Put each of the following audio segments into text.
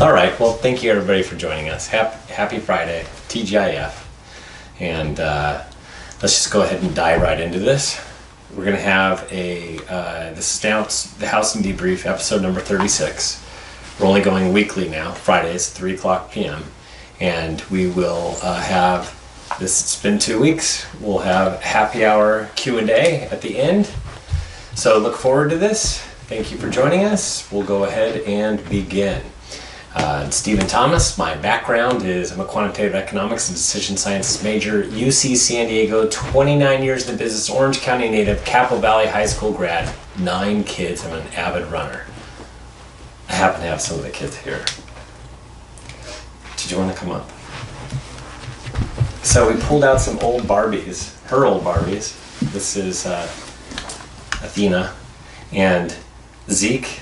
All right, well, thank you everybody for joining us. Happy Friday, TGIF. And let's just go ahead and dive right into this. We're going to have this is now the Housing Debrief, episode number 36. We're only going weekly now, Fridays, 3 o'clock p.m. And we will it's been 2 weeks, we'll have happy hour Q&A at the end. So look forward to this. Thank you for joining us. We'll go ahead and begin. I'm Stephen Thomas. My background is I'm a quantitative economics and decision sciences major, UC San Diego, 29 years in the business, Orange County native, Capital Valley High School grad, 9 kids. I'm an avid runner. I happen to have some of the kids here. Did you want to come up? So we pulled out some old Barbies, her old Barbies. This is Athena, and Zeke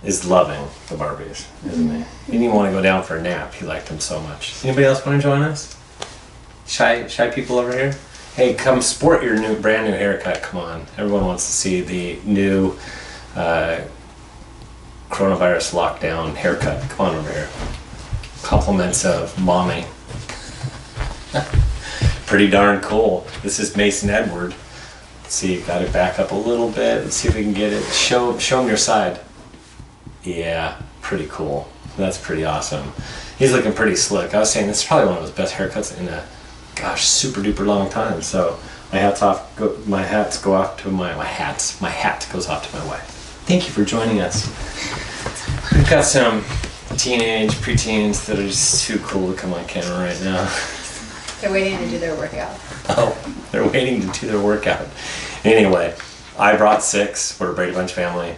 is loving the Barbies, isn't he? He didn't even want to go down for a nap. He liked them so much. Anybody else want to join us? Shy people over here? Hey, come sport your brand new haircut. Come on. Everyone wants to see the new coronavirus lockdown haircut. Come on over here. Compliments of mommy. Pretty darn cool. This is Mason Edward. Let's see, got it back up a little bit. Let's see if we can get it. Show them your side. Yeah, pretty cool. That's pretty awesome. He's looking pretty slick. I was saying this is probably one of his best haircuts in a, super duper long time. So my hat goes off to my wife. Thank you for joining us. We've got some preteens that are just too cool to come on camera right now. They're waiting to do their workout. Oh, they're waiting to do their workout. Anyway, I brought 6. We're a Brady Bunch family.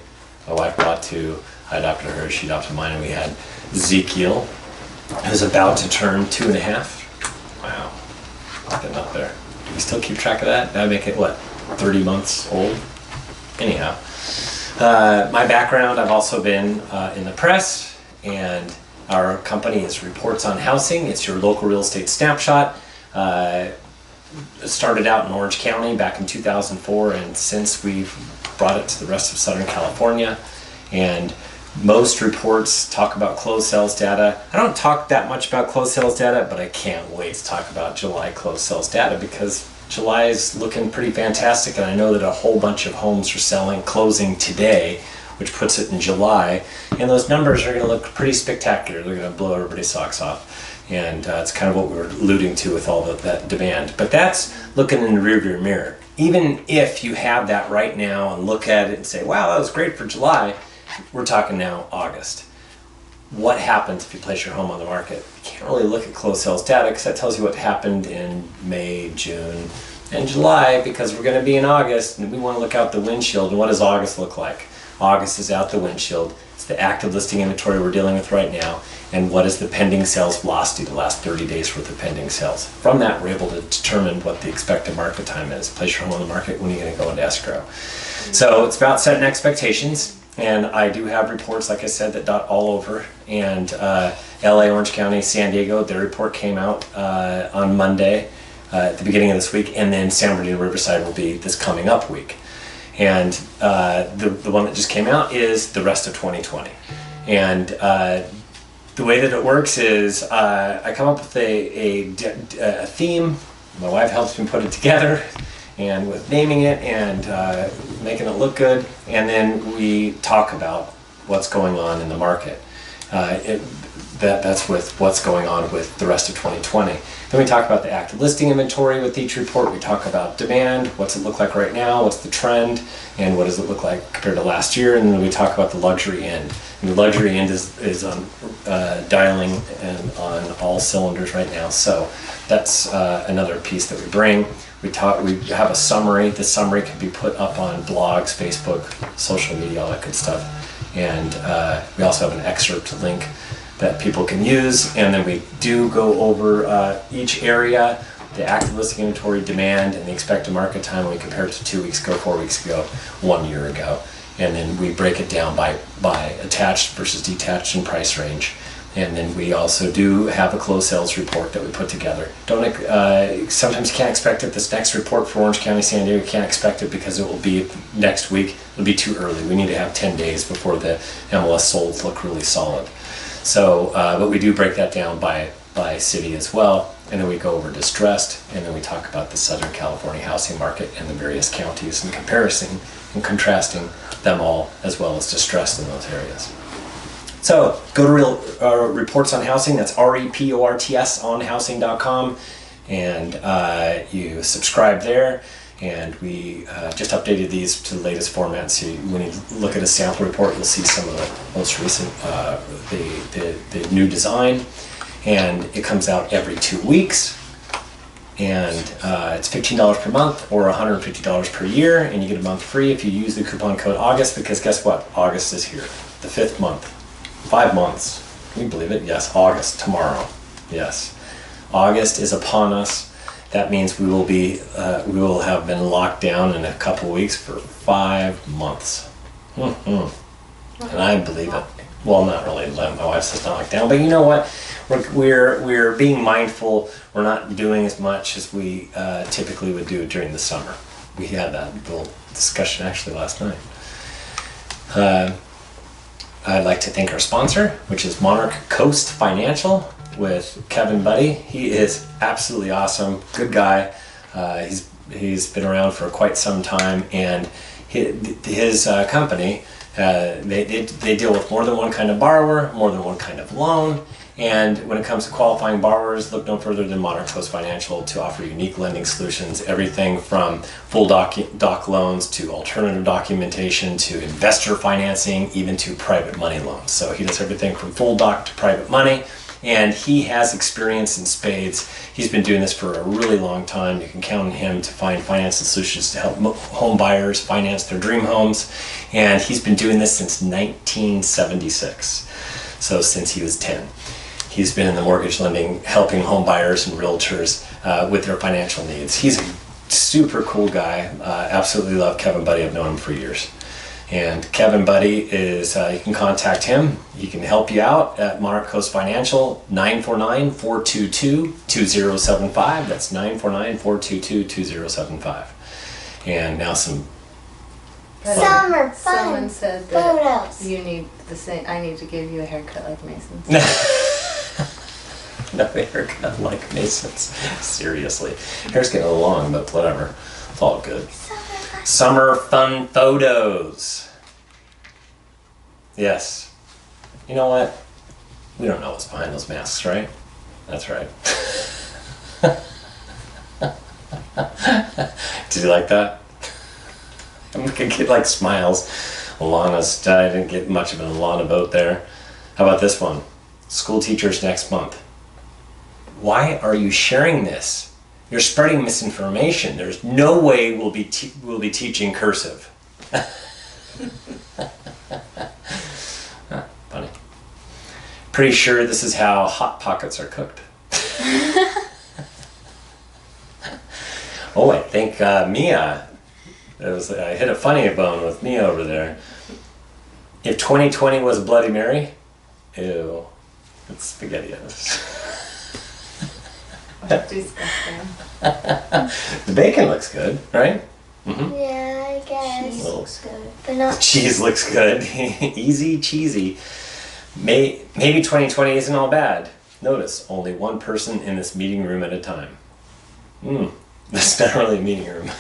My wife brought 2. I adopted her, she adopted mine, and we had Ezekiel, who's about to turn 2.5. Wow, getting up there. Do we still keep track of that? That'd make it, 30 months old? Anyhow, my background, I've also been in the press, and our company is Reports on Housing. It's your local real estate snapshot. Started out in Orange County back in 2004, and since we've brought it to the rest of Southern California. And most reports talk about closed sales data. I don't talk that much about closed sales data, but I can't wait to talk about July closed sales data because July is looking pretty fantastic, and I know that a whole bunch of homes are closing today, which puts it in July, and those numbers are going to look pretty spectacular. They're going to blow everybody's socks off, and it's kind of what we were alluding to with all of that demand. But that's looking in the rearview mirror. Even if you have that right now and look at it and say, wow, that was great for July, we're talking now August. What happens if you place your home on the market? You can't really look at closed sales data because that tells you what happened in May, June, and July, because we're going to be in August and we want to look out the windshield. And what does August look like? August is out the windshield. It's the active listing inventory we're dealing with right now. And what is the pending sales velocity, the last 30 days worth of pending sales? From that, we're able to determine what the expected market time is. Place your home on the market, when are you going to go into escrow? So it's about setting expectations. And I do have reports, like I said, that dot all over. And LA, Orange County, San Diego, their report came out on Monday at the beginning of this week. And then San Bernardino Riverside will be this coming up week. And the one that just came out is the rest of 2020. And the way that it works is I come up with a theme. My wife helps me put it together, and with naming it and making it look good, and then we talk about what's going on in the market. That's with what's going on with the rest of 2020. Then we talk about the active listing inventory with each report. We talk about demand, what's it look like right now, what's the trend, and what does it look like compared to last year. And then we talk about the luxury end. And the luxury end is on dialing and on all cylinders right now. So that's another piece that we bring. We have a summary. The summary can be put up on blogs, Facebook, social media, all that good stuff. And we also have an excerpt link that people can use, and then we do go over each area, the active listing inventory, demand, and the expected market time, and we compare it to 2 weeks ago, 4 weeks ago, 1 year ago, and then we break it down by attached versus detached and price range. And then we also do have a closed sales report that we put together. Sometimes you can't expect it. This next report for Orange County, San Diego, you can't expect it because it will be next week. It'll be too early. We need to have 10 days before the MLS solds look really solid. So, but we do break that down by city as well. And then we go over distressed, and then we talk about the Southern California housing market and the various counties and comparison and contrasting them all, as well as distressed in those areas. So go to Reports on Housing, that's REPORTS on housing.com, and you subscribe there. And we just updated these to the latest format, so when you look at a sample report, you'll see some of the most recent, the new design. And it comes out every 2 weeks, and it's $15 per month or $150 per year, and you get a month free if you use the coupon code August, because guess what? August is here, the 5th month. 5 months. Can you believe it? Yes, August, tomorrow. Yes. August is upon us. That means we will have been locked down in a couple weeks for 5 months. And I believe it. Well, not really. My wife says not locked down, but you know what? We're being mindful. We're not doing as much as we typically would do during the summer. We had that little discussion actually last night. I'd like to thank our sponsor, which is Monarch Coast Financial with Kevin Buddy. He is absolutely awesome, good guy. He's been around for quite some time, and his company, they deal with more than one kind of borrower, more than one kind of loan. And when it comes to qualifying borrowers, look no further than Monarch Coast Financial to offer unique lending solutions, everything from full doc loans to alternative documentation to investor financing, even to private money loans. So he does everything from full doc to private money, and he has experience in spades. He's been doing this for a really long time. You can count on him to find financing solutions to help home buyers finance their dream homes, and he's been doing this since 1976, so since he was 10. He's been in the mortgage lending, helping home buyers and realtors with their financial needs. He's a super cool guy. Absolutely love Kevin Buddy. I've known him for years. And Kevin Buddy is, you can contact him. He can help you out at Monarch Coast Financial, 949-422-2075. That's 949-422-2075. And now some Summer fun. Someone said that photos. you need the same. I need to give you a haircut like Mason's. No haircut like Mason's. Seriously. Hair's getting a little long, but whatever. It's all good. Summer fun photos. Yes. You know what? We don't know what's behind those masks, right? That's right. Did you like that? I'm gonna get like smiles. Alana's, I didn't get much of an Alana vote there. How about this one? School teachers next month. Why are you sharing this? You're spreading misinformation. There's no way we'll be teaching cursive. Funny. Pretty sure this is how Hot Pockets are cooked. Oh, I think Mia. I hit a funny bone with Mia over there. If 2020 was a Bloody Mary, ew, it's SpaghettiOs. Disgusting. The bacon looks good, right? Mm-hmm. Yeah, I guess. Cheese looks good. But not. Cheese looks good. Easy cheesy. Maybe 2020 isn't all bad. Notice, only one person in this meeting room at a time. That's not really a meeting room.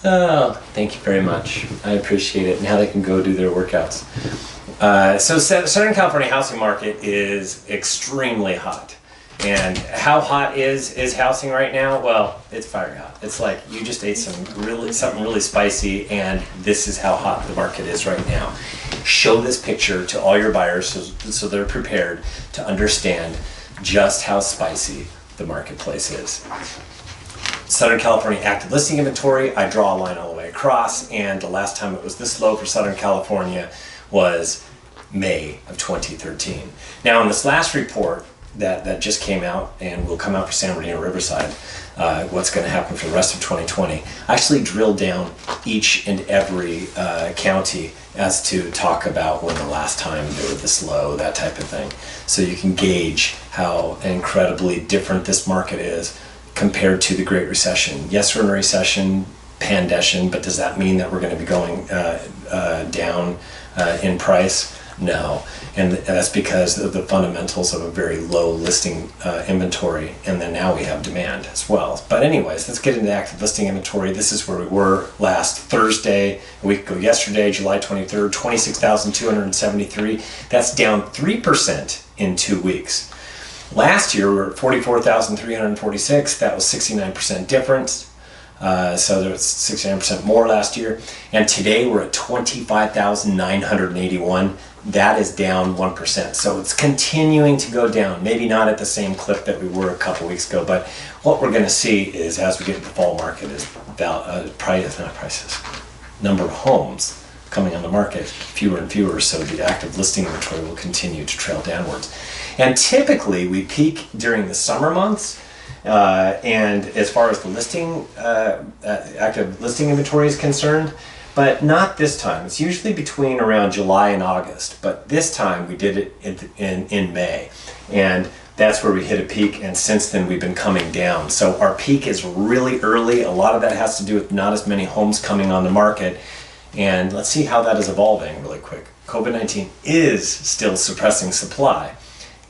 Oh, thank you very much. I appreciate it. Now they can go do their workouts. So Southern California housing market is extremely hot. And how hot is housing right now? Well, it's fiery hot. It's like you just ate something really spicy, and this is how hot the market is right now. Show this picture to all your buyers so they're prepared to understand just how spicy the marketplace is. Southern California active listing inventory, I draw a line all the way across, and the last time it was this low for Southern California was May of 2013. Now in this last report that just came out and will come out for San Bernardino Riverside, what's going to happen for the rest of 2020, I actually drilled down each and every county as to talk about when the last time they were this low, that type of thing. So you can gauge how incredibly different this market is compared to the Great Recession. Yes, we're in a recession, pandession, but does that mean that we're going to be going down in price? No, and that's because of the fundamentals of a very low listing inventory, and then now we have demand as well. But anyways, let's get into active listing inventory. This is where we were last Thursday, a week ago yesterday, July 23rd, 26,273. That's down 3% in 2 weeks. Last year we were at 44,346. That was 69% difference. So there was 69% more last year. And today we're at 25,981. That is down 1%. So it's continuing to go down. Maybe not at the same clip that we were a couple weeks ago, but what we're going to see is as we get into the fall market is number of homes coming on the market, fewer and fewer, so the active listing inventory will continue to trail downwards. And typically we peak during the summer months. And as far as the active listing inventory is concerned, but not this time. It's usually between around July and August, but this time we did it in May, and that's where we hit a peak, and since then we've been coming down. So our peak is really early. A lot of that has to do with not as many homes coming on the market, and let's see how that is evolving really quick. COVID-19 is still suppressing supply.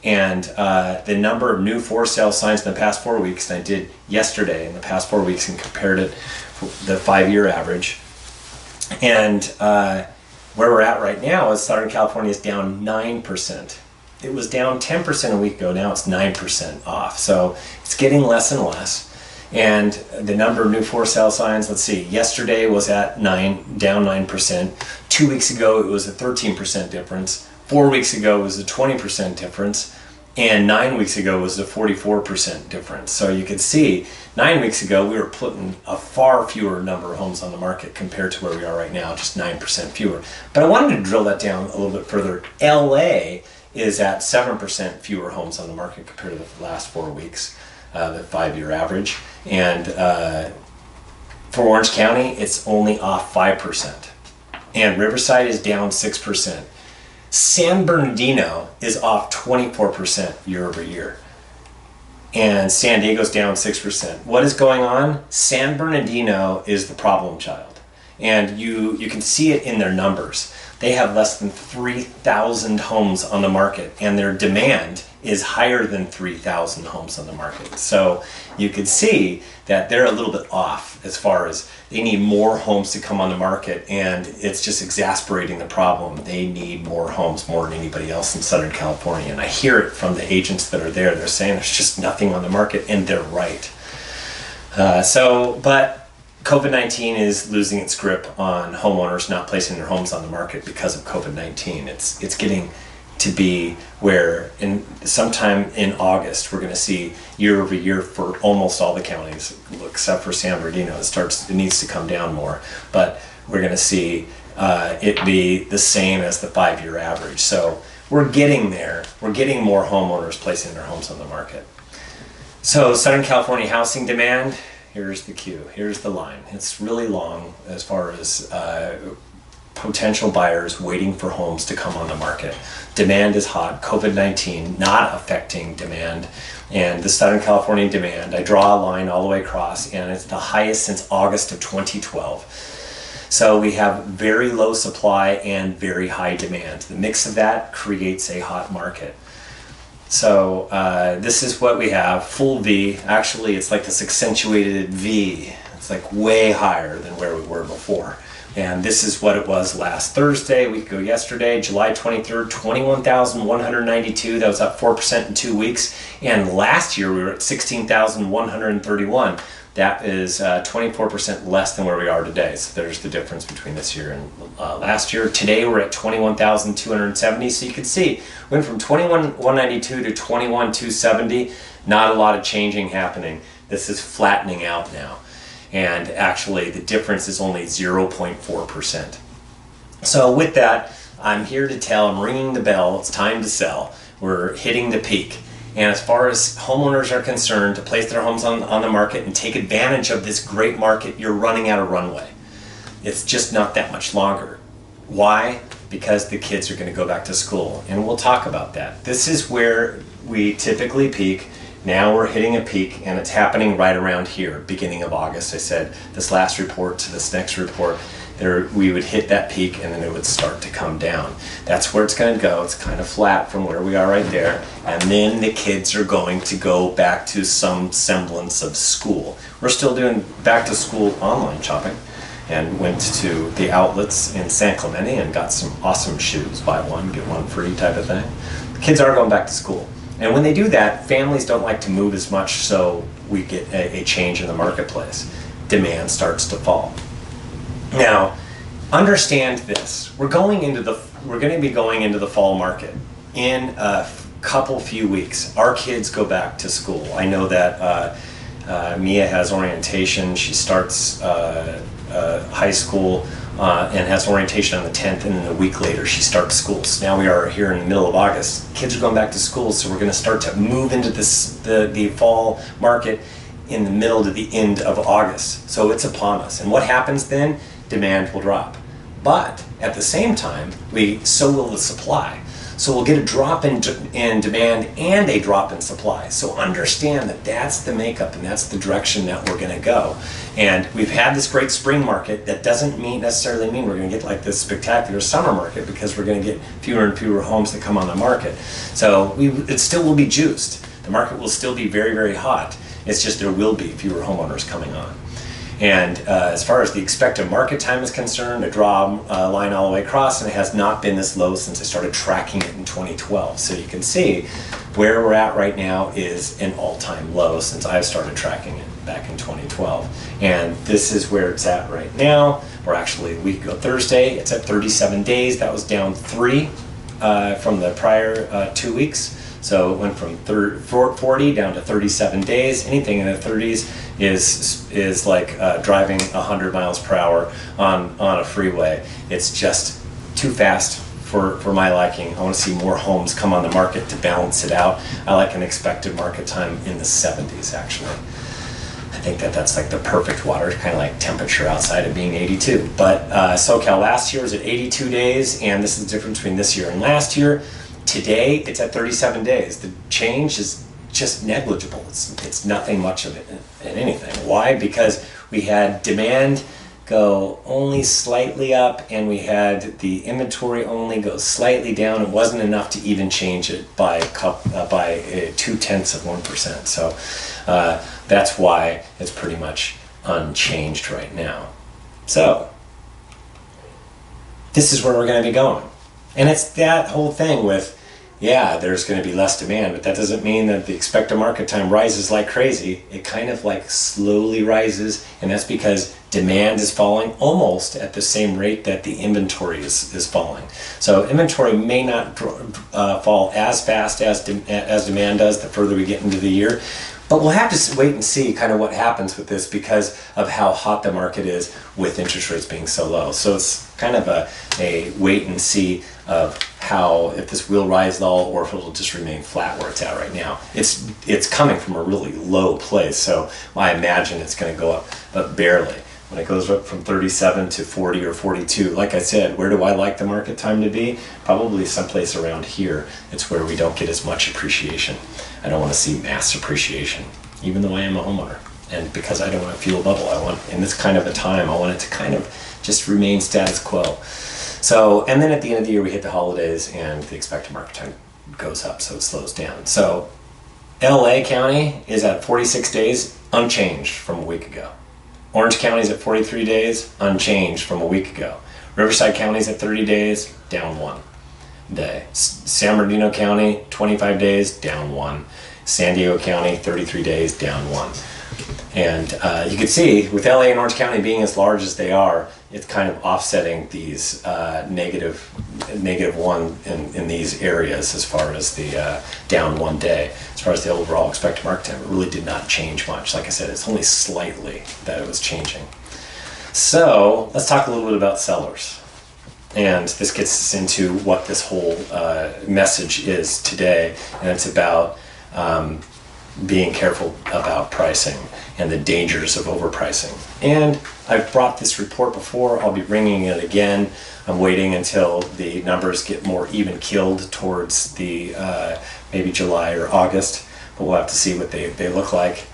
And the number of new for sale signs in the past 4 weeks, and I did yesterday in the past 4 weeks and compared it to the 5-year average. And where we're at right now is Southern California is down 9%. It was down 10% a week ago, now it's 9% off. So it's getting less and less. And the number of new for sale signs, let's see, yesterday was at down 9%. 2 weeks ago it was a 13% difference. 4 weeks ago was a 20% difference, and 9 weeks ago was a 44% difference. So you could see 9 weeks ago we were putting a far fewer number of homes on the market compared to where we are right now, just 9% fewer. But I wanted to drill that down a little bit further. LA is at 7% fewer homes on the market compared to the last 4 weeks, the 5-year average. And for Orange County, it's only off 5%. And Riverside is down 6%. San Bernardino is off 24% year over year. And San Diego's down 6%. What is going on? San Bernardino is the problem child. And you can see it in their numbers. They have less than 3,000 homes on the market, and their demand is higher than 3,000 homes on the market. So you could see that they're a little bit off as far as they need more homes to come on the market, and it's just exasperating the problem. They need more homes, more than anybody else in Southern California. And I hear it from the agents that are there. They're saying there's just nothing on the market, and they're right. But COVID-19 is losing its grip on homeowners not placing their homes on the market because of COVID-19. It's getting to be where sometime in August we're going to see year over year for almost all the counties except for San Bernardino. It needs to come down more, but we're going to see it be the same as the 5-year average. So we're getting there. We're getting more homeowners placing their homes on the market. So Southern California housing demand, here's the queue, here's the line. It's really long as far as potential buyers waiting for homes to come on the market. Demand is hot. COVID-19 not affecting demand. And the Southern California demand, I draw a line all the way across, and it's the highest since August of 2012. So we have very low supply and very high demand. The mix of that creates a hot market. So this is what we have, full V. Actually, it's like this accentuated V. It's like way higher than where we were before. And this is what it was last Thursday, a week ago yesterday, July 23rd, 21,192. That was up 4% in 2 weeks. And last year we were at 16,131. That is 24% less than where we are today. So there's the difference between this year and last year. Today we're at 21,270. So you can see, went from 21,192 to 21,270. Not a lot of changing happening. This is flattening out now. And actually the difference is only 0.4%. So with that, I'm here to tell, I'm ringing the bell, it's time to sell. We're hitting the peak. And as far as homeowners are concerned, to place their homes on the market and take advantage of this great market, you're running out of runway. It's just not that much longer. Why? Because the kids are going to go back to school. And we'll talk about that. This is where we typically peak. Now we're hitting a peak, and it's happening right around here, beginning of August. I said this last report to this next report. we would hit that peak and then it would start to come down. That's where it's going to go. It's kind of flat from where we are right there. And then the kids are going to go back to some semblance of school. We're still doing back to school online shopping, and went to the outlets in San Clemente and got some awesome shoes, buy one, get one free type of thing. The kids are going back to school. And when they do that, families don't like to move as much, so we get a change in the marketplace. Demand starts to fall. Now, understand this. We're going to be going into the fall market in a few weeks. Our kids go back to school. I know that Mia has orientation. She starts high school and has orientation on the 10th, and then a week later she starts school. So now we are here in the middle of August. Kids are going back to school, so we're going to start to move into the fall market in the middle to the end of August. So it's upon us. And what happens then? Demand will drop. But at the same time, so will the supply. So we'll get a drop in demand and a drop in supply. So understand that that's the makeup and that's the direction that we're going to go. And we've had this great spring market. That doesn't necessarily mean we're going to get like this spectacular summer market, because we're going to get fewer and fewer homes that come on the market. So it still will be juiced. The market will still be very, very hot. It's just there will be fewer homeowners coming on. And as far as the expected market time is concerned, I draw a line all the way across, and it has not been this low since I started tracking it in 2012. So you can see where we're at right now is an all-time low since I've started tracking it back in 2012. And this is where it's at right now. We're actually, a week ago Thursday, it's at 37 days. That was down 3 from the prior 2 weeks. So it went from 40 down to 37 days. Anything in the 30s is like driving 100 miles per hour on a freeway. It's just too fast for my liking. I want to see more homes come on the market to balance it out. I like an expected market time in the 70s, actually. I think that's like the perfect water, kind of like temperature outside of being 82. But SoCal last year was at 82 days, and this is the difference between this year and last year. Today, it's at 37 days. The change is just negligible. It's nothing much of it in anything. Why? Because we had demand go only slightly up, and we had the inventory only go slightly down. It wasn't enough to even change it by 0.2%. So that's why it's pretty much unchanged right now. So this is where we're going to be going. And it's that whole thing with, yeah, there's going to be less demand, but that doesn't mean that the expected market time rises like crazy. It kind of like slowly rises, and that's because demand is falling almost at the same rate that the inventory is falling. So inventory may not fall as fast as demand does the further we get into the year. But we'll have to wait and see kind of what happens with this because of how hot the market is with interest rates being so low. So it's kind of a wait and see of how, if this will rise at all or if it'll just remain flat where it's at right now. It's coming from a really low place, so I imagine it's going to go up barely. When it goes up from 37 to 40 or 42, like I said, where do I like the market time to be? Probably someplace around here. It's where we don't get as much appreciation. I don't want to see mass appreciation, even though I am a homeowner. And because I don't want to fuel a bubble, I want, in this kind of a time, I want it to kind of just remain status quo. So, and then at the end of the year, we hit the holidays and the expected market time goes up, so it slows down. So LA County is at 46 days, unchanged from a week ago. Orange County is at 43 days, unchanged from a week ago. Riverside County is at 30 days, down 1 day. San Bernardino County, 25 days, down 1. San Diego County, 33 days, down 1. And you can see with LA and Orange County being as large as they are, it's kind of offsetting these negative one in these areas as far as the down 1 day. As far as the overall expected market time, it really did not change much. Like I said, it's only slightly that it was changing. So let's talk a little bit about sellers. And this gets us into what this whole message is today. And it's about being careful about pricing and the dangers of overpricing. And I've brought this report before. I'll be bringing it again. I'm waiting until the numbers get more even keeled towards the maybe July or August, but we'll have to see what they look like.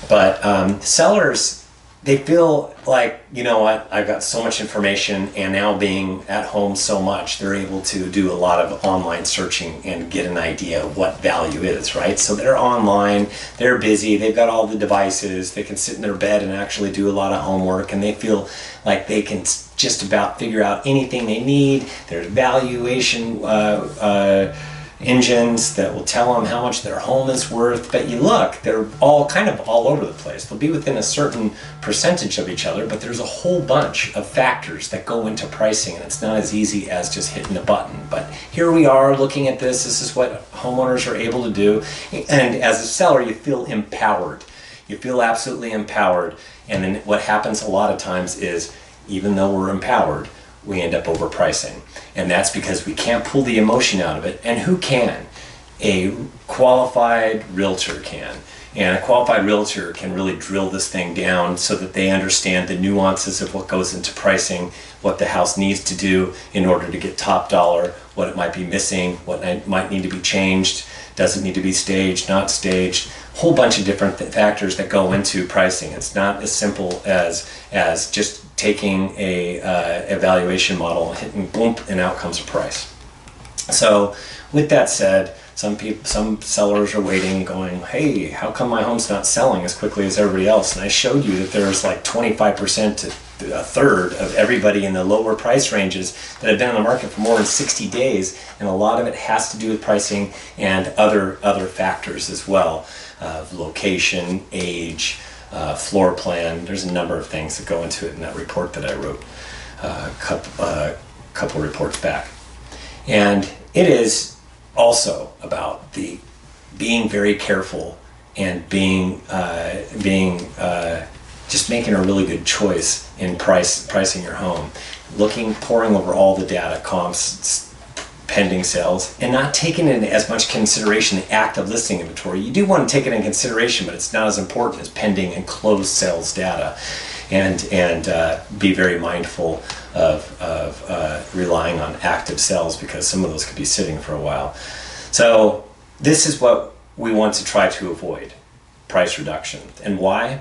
But sellers they feel like, you know what, I've got so much information, and now being at home so much, they're able to do a lot of online searching and get an idea of what value is, right? So they're online, they're busy, they've got all the devices, they can sit in their bed and actually do a lot of homework, and they feel like they can just about figure out anything they need. There's valuation engines that will tell them how much their home is worth, but you look, they're all kind of all over the place. They'll be within a certain percentage of each other, but there's a whole bunch of factors that go into pricing, and it's not as easy as just hitting a button. But here we are looking at this. This is what homeowners are able to do, and as a seller, you feel empowered. You feel absolutely empowered, and then what happens a lot of times is, even though we're empowered, we end up overpricing. And that's because we can't pull the emotion out of it. And who can? A qualified realtor can. And a qualified realtor can really drill this thing down so that they understand the nuances of what goes into pricing, what the house needs to do in order to get top dollar, what it might be missing, what might need to be changed, does it need to be staged, not staged, a whole bunch of different factors that go into pricing. It's not as simple as just taking a evaluation model, hitting boom, and out comes a price. So with that said, some sellers are waiting, going, hey, how come my home's not selling as quickly as everybody else? And I showed you that there's like 25% to a third of everybody in the lower price ranges that have been on the market for more than 60 days, and a lot of it has to do with pricing and other factors as well, location, age, floor plan. There's a number of things that go into it in that report that I wrote a couple reports back. And it is also about the being very careful and being just making a really good choice in pricing your home, poring over all the data, comps, pending sales, and not taking in as much consideration the active listing inventory. You do want to take it in consideration, but it's not as important as pending and closed sales data. And be very mindful of relying on active sales, because some of those could be sitting for a while. So this is what we want to try to avoid: price reduction. And why?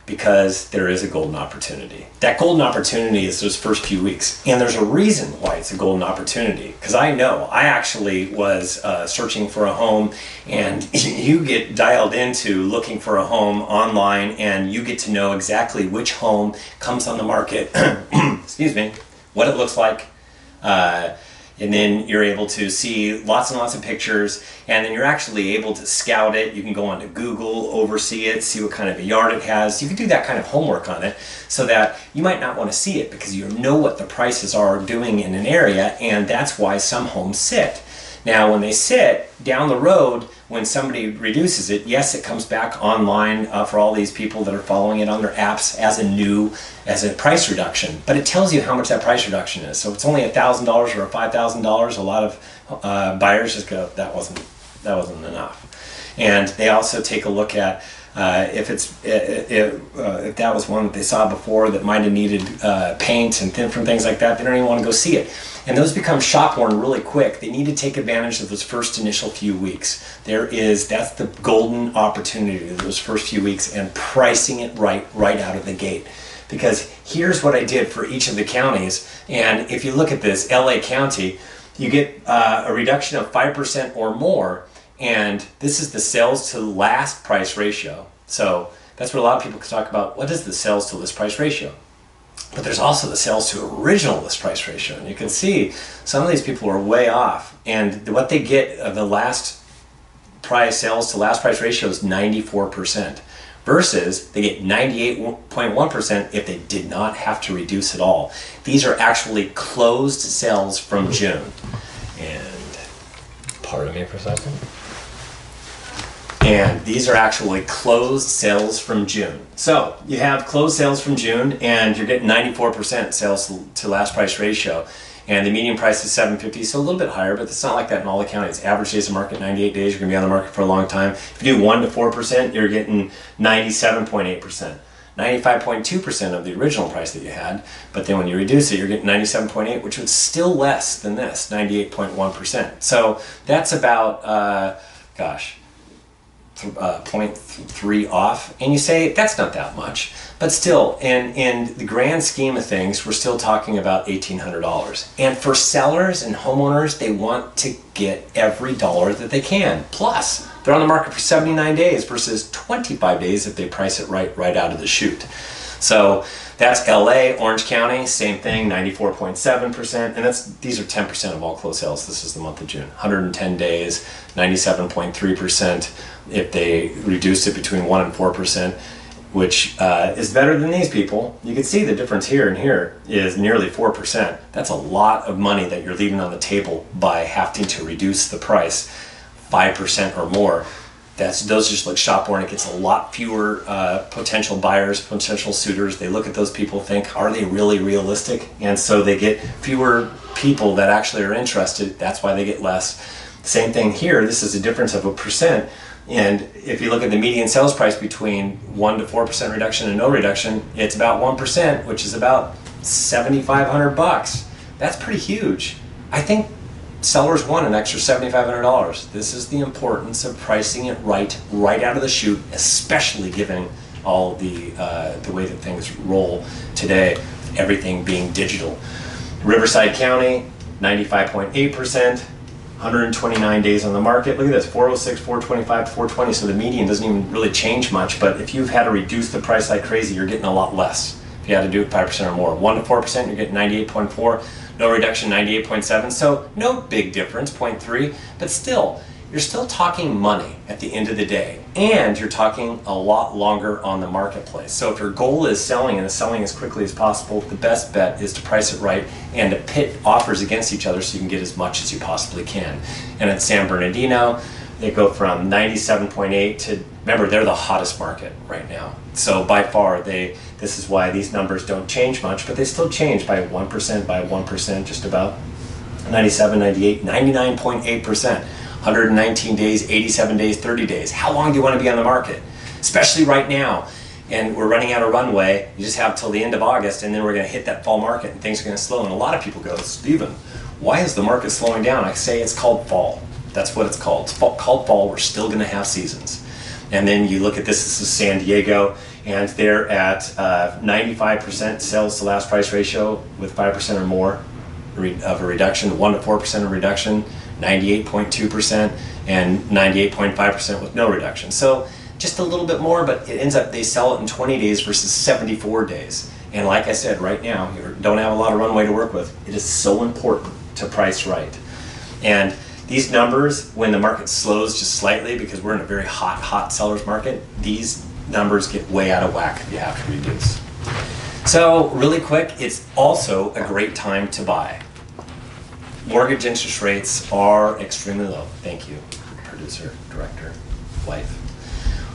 Because there is a golden opportunity. That golden opportunity is those first few weeks. And there's a reason why it's a golden opportunity. Because I know, I actually was searching for a home, and you get dialed into looking for a home online, and you get to know exactly which home comes on the market, excuse me, what it looks like, and then you're able to see lots and lots of pictures, and then you're actually able to scout it. You can go onto Google, oversee it, see what kind of a yard it has. You can do that kind of homework on it, so that you might not want to see it because you know what the prices are doing in an area, and that's why some homes sit. Now, when they sit down the road, when somebody reduces it, yes, it comes back online for all these people that are following it on their apps as a price reduction. But it tells you how much that price reduction is. So if it's only $1,000 or $5,000, a lot of buyers just go, that wasn't enough. And they also take a look at if that was one that they saw before that might have needed paint and different things like that, they don't even want to go see it. And those become shop worn really quick. They need to take advantage of those first initial few weeks. That's the golden opportunity, those first few weeks, and pricing it right out of the gate. Because here's what I did for each of the counties, and if you look at this, LA County, you get a reduction of 5% or more, and this is the sales to last price ratio. So that's what a lot of people can talk about. What is the sales to list price ratio? But there's also the sales to original list price ratio, and you can see some of these people are way off, and what they get of the last price sales to last price ratio is 94%, versus they get 98.1% if they did not have to reduce at all. These are actually closed sales from June. And pardon me for a second. And these are actually closed sales from June. So you have closed sales from June, and you're getting 94% sales to last price ratio. And the median price is $750, so a little bit higher, but it's not like that in all the counties. Average days of market, 98 days. You're going to be on the market for a long time. If you do 1 to 4%, you're getting 97.8%. 95.2% of the original price that you had, but then when you reduce it, you're getting 97.8, which was still less than this, 98.1%. So that's about, 0.3 off, and you say that's not that much, but still, in the grand scheme of things, we're still talking about $1,800. And for sellers and homeowners, they want to get every dollar that they can. Plus, they're on the market for 79 days versus 25 days if they price it right out of the chute. So that's LA, Orange County, same thing, 94.7%, and these are 10% of all closed sales. This is the month of June. 110 days, 97.3%. If they reduced it between 1 and 4%, which is better than these people. You can see the difference here and here is nearly 4%. That's a lot of money that you're leaving on the table by having to reduce the price 5% or more. Those just look shop worn. It gets a lot fewer potential buyers, potential suitors. They look at those people, think, are they really realistic? And so they get fewer people that actually are interested. That's why they get less. Same thing here. This is a difference of 1%. And if you look at the median sales price between 1 to 4% reduction and no reduction, it's about 1%, which is about $7,500. That's pretty huge. I think sellers want an extra $7,500. This is the importance of pricing it right out of the chute, especially given all the way that things roll today, everything being digital. Riverside County, 95.8%, 129 days on the market. Look at this, 406, 425, 420, so the median doesn't even really change much, but if you've had to reduce the price like crazy, you're getting a lot less. If you had to do it 5% or more. 1 to 4%, you're getting 98.4. No reduction, 98.7, so no big difference, 0.3, but still, you're still talking money at the end of the day, and you're talking a lot longer on the marketplace. So if your goal is selling and selling as quickly as possible, the best bet is to price it right and to pit offers against each other so you can get as much as you possibly can. And at San Bernardino, they go from 97.8 to, remember, they're the hottest market right now. So by far, this is why these numbers don't change much, but they still change by 1%, just about. 97, 98, 99.8%, 119 days, 87 days, 30 days. How long do you want to be on the market? Especially right now. And we're running out of runway. You just have till the end of August, and then we're going to hit that fall market, and things are going to slow. And a lot of people go, Stephen, why is the market slowing down? I say it's called fall. That's what it's called. It's called fall. We're still going to have seasons. And then you look at this is San Diego, and they're at 95% sales to last price ratio with 5% or more of a reduction, 1 to 4% of reduction, 98.2%, and 98.5% with no reduction. So just a little bit more, but it ends up they sell it in 20 days versus 74 days. And like I said, right now, you don't have a lot of runway to work with. It is so important to price right. And these numbers, when the market slows just slightly, because we're in a very hot seller's market, these numbers get way out of whack if you have to reduce. So really quick, it's also a great time to buy. Mortgage interest rates are extremely low. Thank you, producer, director, wife.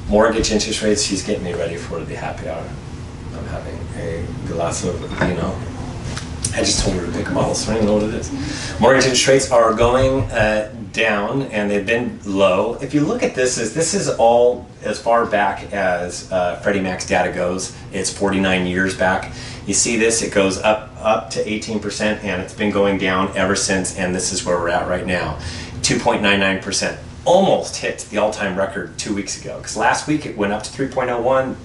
Mortgage interest rates, she's getting me ready for the happy hour. I'm having a glass of vino. I just told her to pick a bottle, so I don't even know what it is. Mortgage interest rates are going down, and they've been low. If you look at this is all as far back as Freddie Mac's data goes. It's 49 years back. You see this, it goes up to 18%, and it's been going down ever since, and this is where we're at right now. 2.99%. Almost hit the all-time record 2 weeks ago, because last week it went up to 3.01.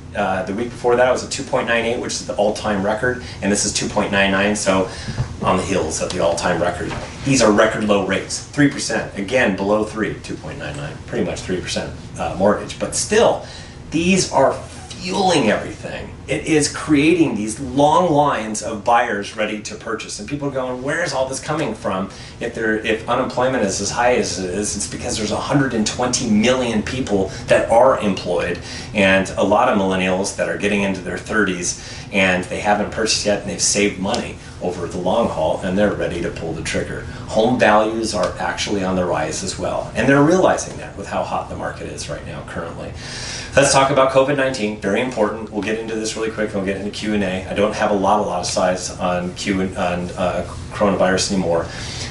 The week before that it was at 2.98, which is the all-time record, and this is 2.99, so on the heels of the all-time record. These are record low rates, 3%, again below 2.99, pretty much 3% mortgage, but still, these are fueling everything. It is creating these long lines of buyers ready to purchase, and people are going, where is all this coming from? If unemployment is as high as it is, it's because there's 120 million people that are employed, and a lot of millennials that are getting into their 30s and they haven't purchased yet, and they've saved money over the long haul, and they're ready to pull the trigger. Home values are actually on the rise as well, and they're realizing that with how hot the market is right now currently. Let's talk about COVID-19, very important. We'll get into this really quick and we'll get into Q&A. I don't have a lot of size on coronavirus anymore.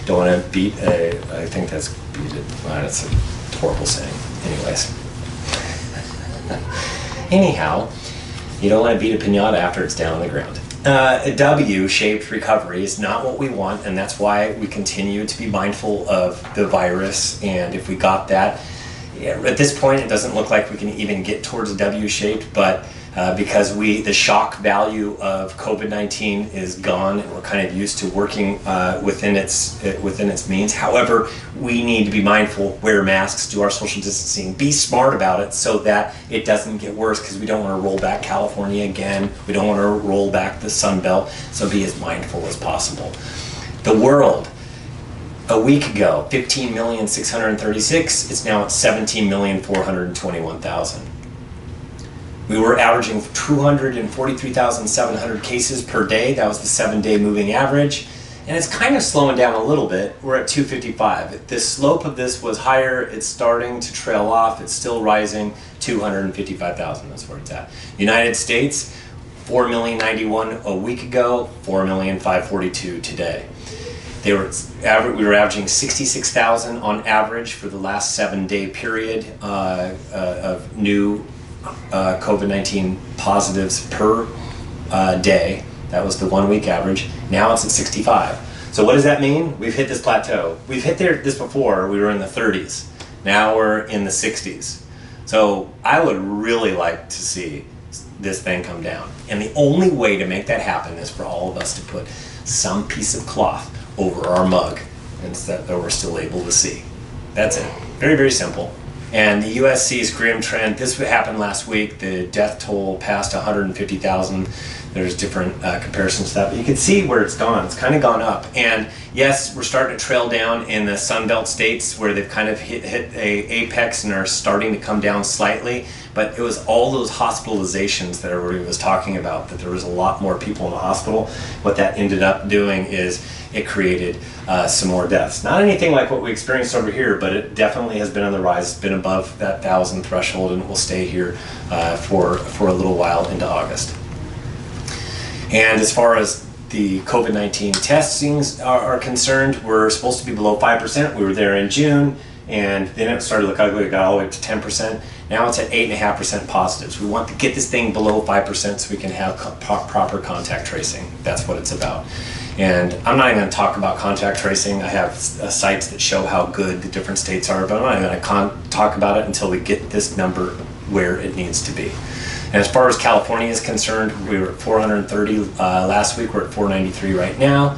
Don't want to beat I think that's that's a horrible saying. Anyways. Anyhow, you don't want to beat a piñata after it's down on the ground. A W-shaped recovery is not what we want, and that's why we continue to be mindful of the virus, and if we got that, At this point, it doesn't look like we can even get towards a W-shaped, but because the shock value of COVID-19 is gone, and we're kind of used to working within its means. However, we need to be mindful, wear masks, do our social distancing, be smart about it so that it doesn't get worse, because we don't want to roll back California again. We don't want to roll back the Sun Belt, so be as mindful as possible. The world. A week ago, 15,636,000. It's now at 17,421,000. We were averaging 243,700 cases per day. That was the 7-day moving average. And it's kind of slowing down a little bit. We're at 255. The slope of this was higher. It's starting to trail off. It's still rising. 255,000, that's where it's at. United States, 4,091,000 a week ago, 4,542,000 today. We were averaging 66,000 on average for the last 7-day period of new COVID-19 positives per day. That was the 1-week average. Now it's at 65. So what does that mean? We've hit this plateau. We've hit this before. We were in the 30s. Now we're in the 60s. So I would really like to see this thing come down. And the only way to make that happen is for all of us to put some piece of cloth over our mug, and that we're still able to see. That's it. Very, very simple. And the USC's grim trend, this happened last week. The death toll passed 150,000. There's different comparisons to that, but you can see where it's gone. It's kind of gone up. And yes, we're starting to trail down in the Sun Belt states where they've kind of hit a apex and are starting to come down slightly. But it was all those hospitalizations that everybody was talking about, that there was a lot more people in the hospital. What that ended up doing is it created some more deaths. Not anything like what we experienced over here, but it definitely has been on the rise. It's been above that 1,000 threshold, and it will stay here for a little while into August. And as far as the COVID-19 testings are concerned, we're supposed to be below 5%. We were there in June, and then it started to look ugly. It got all the way up to 10%. Now it's at 8.5% positives. We want to get this thing below 5% so we can have proper contact tracing. That's what it's about. And I'm not even going to talk about contact tracing. I have sites that show how good the different states are, but I'm not even going to talk about it until we get this number where it needs to be. And as far as California is concerned, we were at 430 last week. We're at 493 right now.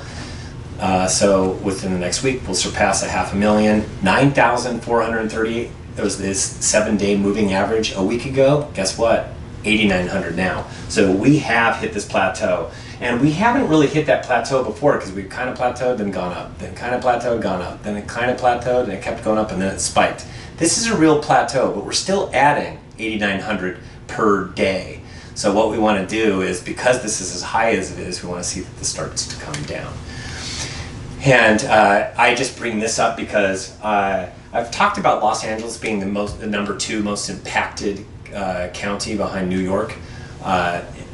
So within the next week, we'll surpass 500,000. 9,438. It was this 7-day moving average a week ago. Guess what? 8,900 now. So we have hit this plateau. And we haven't really hit that plateau before, because we've kind of plateaued, then gone up, then kind of plateaued, gone up, then it kind of plateaued, and it kept going up, and then it spiked. This is a real plateau, but we're still adding 8,900 per day. So what we want to do is, because this is as high as it is, we want to see that this starts to come down. And I just bring this up because I've talked about Los Angeles being the number 2 most impacted county behind New York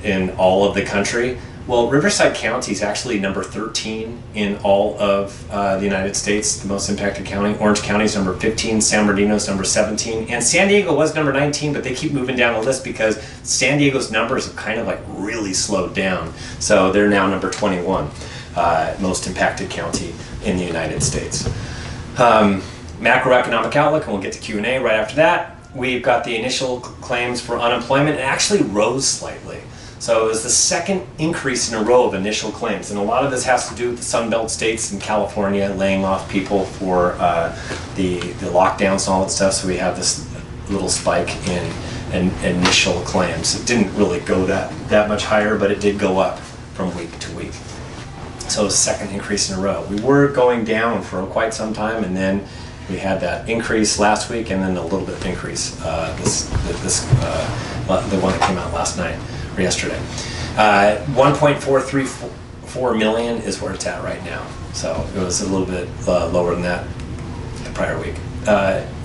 in all of the country. Well, Riverside County is actually number 13 in all of the United States, the most impacted county. Orange County is number 15, San Bernardino is number 17, and San Diego was number 19, but they keep moving down the list because San Diego's numbers have kind of like really slowed down. So they're now number 21, most impacted county in the United States. Macroeconomic Outlook, and we'll get to Q&A right after that. We've got the initial claims for unemployment. It actually rose slightly. So it was the second increase in a row of initial claims, and a lot of this has to do with the Sun Belt states and California laying off people for the lockdowns and all that stuff. So we have this little spike in initial claims. It didn't really go that much higher, but it did go up from week to week. So it was the second increase in a row. We were going down for quite some time, and then we had that increase last week, and then a little bit of increase the one that came out last night. Yesterday. 1.434 million is where it's at right now. So it was a little bit lower than that the prior week.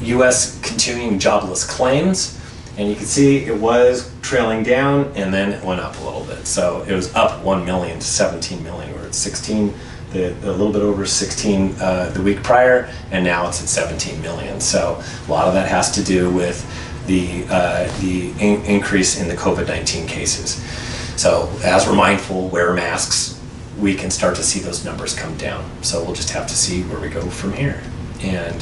U.S. continuing jobless claims, and you can see it was trailing down and then it went up a little bit. So it was up 1 million to 17 million. We're at 16, a little bit over 16 the week prior, and now it's at 17 million. So a lot of that has to do with the increase in the COVID-19 cases. So as we're mindful, wear masks, we can start to see those numbers come down. So we'll just have to see where we go from here. And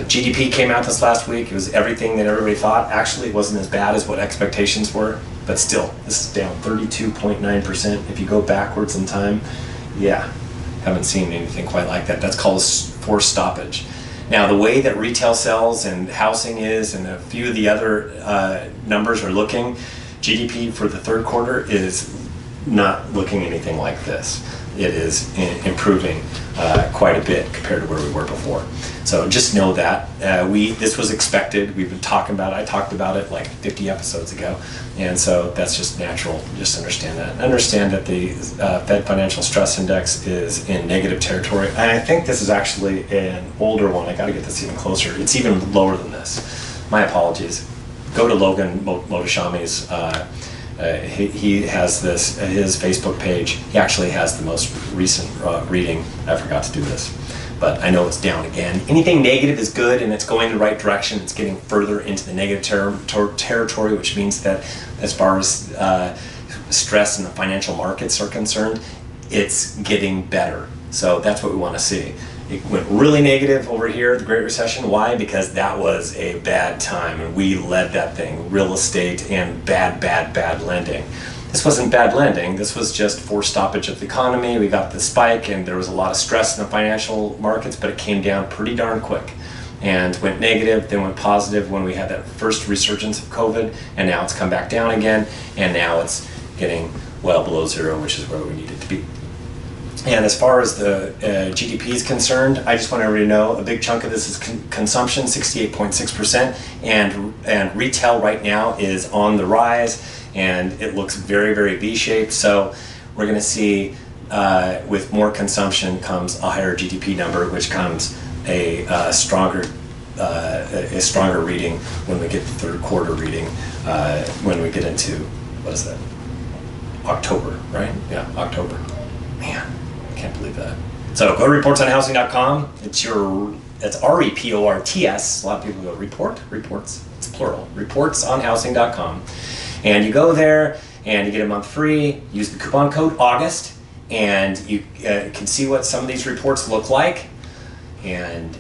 GDP came out this last week. It was everything that everybody thought. Actually, it wasn't as bad as what expectations were, but still, this is down 32.9%. If you go backwards in time, yeah, haven't seen anything quite like that. That's called forced stoppage. Now, the way that retail sales and housing is, and a few of the other numbers are looking, GDP for the third quarter is not looking anything like this. It is improving quite a bit compared to where we were before. So just know that this was expected. We've been talking about it. I talked about it like 50 episodes ago, and so that's just natural. Just understand that. Understand that the Fed Financial Stress Index is in negative territory. And I think this is actually an older one. I got to get this even closer. It's even lower than this. My apologies. Go to Logan Motashami's. He has this, his Facebook page. He actually has the most recent reading. I forgot to do this, but I know it's down again. Anything negative is good, and it's going the right direction. It's getting further into the negative territory, which means that as far as stress in the financial markets are concerned, it's getting better. So that's what we want to see. It went really negative over here, the Great Recession. Why? Because that was a bad time, and we led that thing, real estate and bad lending. This wasn't bad lending. This was just forced stoppage of the economy. We got the spike, and there was a lot of stress in the financial markets, but it came down pretty darn quick and went negative, then went positive when we had that first resurgence of COVID, and now it's come back down again, and now it's getting well below zero, which is where we need it to be. And as far as the GDP is concerned, I just want everybody to know a big chunk of this is consumption, 68.6%, and retail right now is on the rise, and it looks very V-shaped. So we're going to see with more consumption comes a higher GDP number, which comes a stronger reading when we get the third quarter reading, when we get into, what is that? October, right? Yeah, October. Man. Can't believe that. So go to reportsonhousing.com. It's REPORTS. A lot of people go reports. It's plural. Reportsonhousing.com. And you go there and you get a month free. Use the coupon code August, and you can see what some of these reports look like. And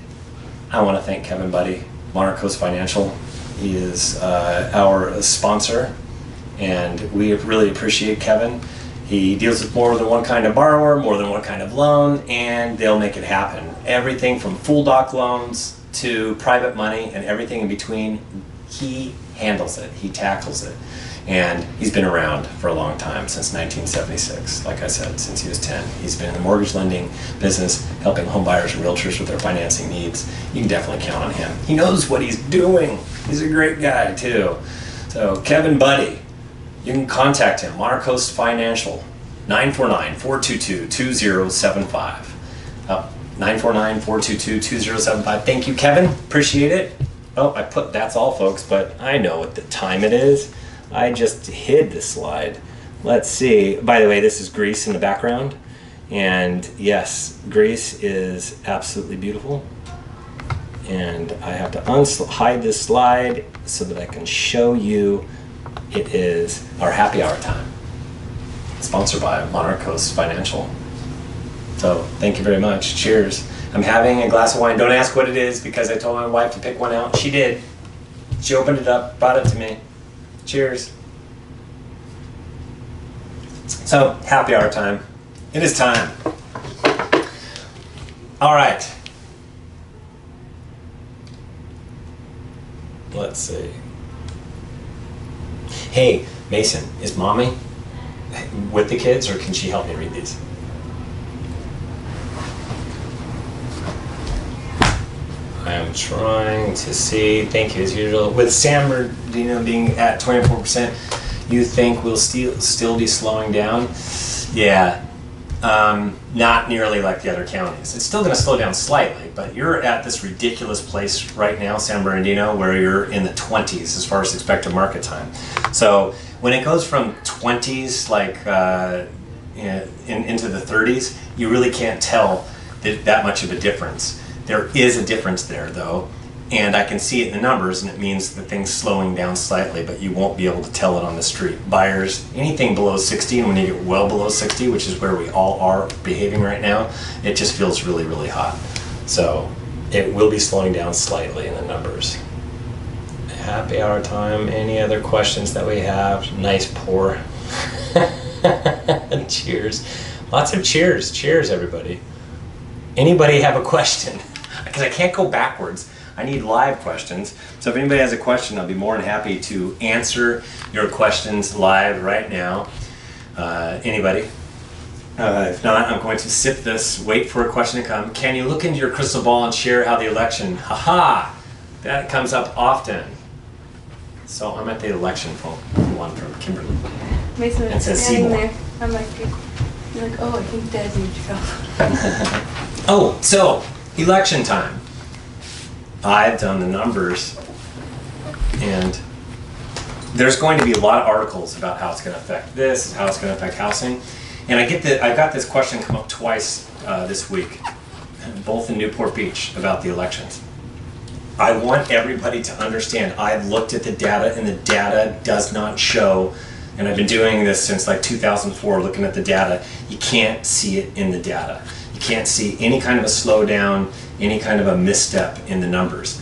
I want to thank Kevin Buddy, Monarch Coast Financial. He is our sponsor, and we really appreciate Kevin. He deals with more than one kind of borrower, more than one kind of loan, and they'll make it happen. Everything from full doc loans to private money and everything in between, he handles it, he tackles it. And he's been around for a long time, since 1976, like I said, since he was 10. He's been in the mortgage lending business, helping home buyers and realtors with their financing needs. You can definitely count on him. He knows what he's doing. He's a great guy, too. So, Kevin Buddy. You can contact him, Monarch Coast Financial, 949-422-2075. 949-422-2075. Thank you, Kevin. Appreciate it. Oh, I put that's all, folks, but I know what the time it is. I just hid the slide. Let's see. By the way, this is Greece in the background. And yes, Greece is absolutely beautiful. And I have to hide this slide so that I can show you. It is our happy hour time, sponsored by Monarch Coast Financial. So thank you very much. Cheers. I'm having a glass of wine. Don't ask what it is, because I told my wife to pick one out. She did. She opened it up, brought it to me. Cheers. So happy hour time. It is time. All right. Let's see. Hey, Mason, is Mommy with the kids, or can she help me read these? I am trying to see. Thank you, as usual. With San Bernardino being at 24%, you think we'll still be slowing down? Yeah, not nearly like the other counties. It's still going to slow down slightly, but you're at this ridiculous place right now, San Bernardino, where you're in the 20s as far as expected market time. So when it goes from 20s like into the 30s, you really can't tell that much of a difference. There is a difference there, though, and I can see it in the numbers, and it means the thing's slowing down slightly, but you won't be able to tell it on the street. Buyers, anything below 60, and when you get well below 60, which is where we all are behaving right now, it just feels really hot. So it will be slowing down slightly in the numbers. Happy hour time. Any other questions that we have? Nice pour. Cheers. Lots of cheers. Cheers, everybody. Anybody have a question? Because I can't go backwards. I need live questions. So if anybody has a question, I'll be more than happy to answer your questions live right now. Anybody? If not, I'm going to sip this, wait for a question to come. Can you look into your crystal ball and share how the election, haha, that comes up often. So I'm at the election phone, one from Kimberly. Mason It was says standing Seymour. there. I'm like, you're like, oh, I think Dad needs to go. Oh, so election time. I've done the numbers, and there's going to be a lot of articles about how it's going to affect this, how it's going to affect housing. And I got this question come up twice this week, both in Newport Beach, about the elections. I want everybody to understand, I've looked at the data, and the data does not show, and I've been doing this since like 2004, looking at the data. You can't see it in the data. You can't see any kind of a slowdown, any kind of a misstep in the numbers.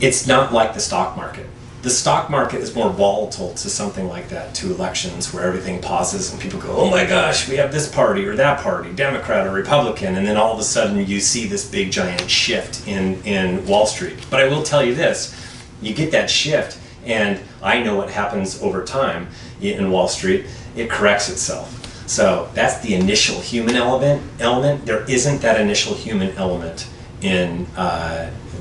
It's not like the stock market. The stock market is more volatile to something like that, to elections where everything pauses and people go, oh my gosh, we have this party or that party, Democrat or Republican, and then all of a sudden you see this big giant shift in Wall Street. But I will tell you this, you get that shift, and I know what happens over time in Wall Street, it corrects itself. So that's the initial human element. There isn't that initial human element in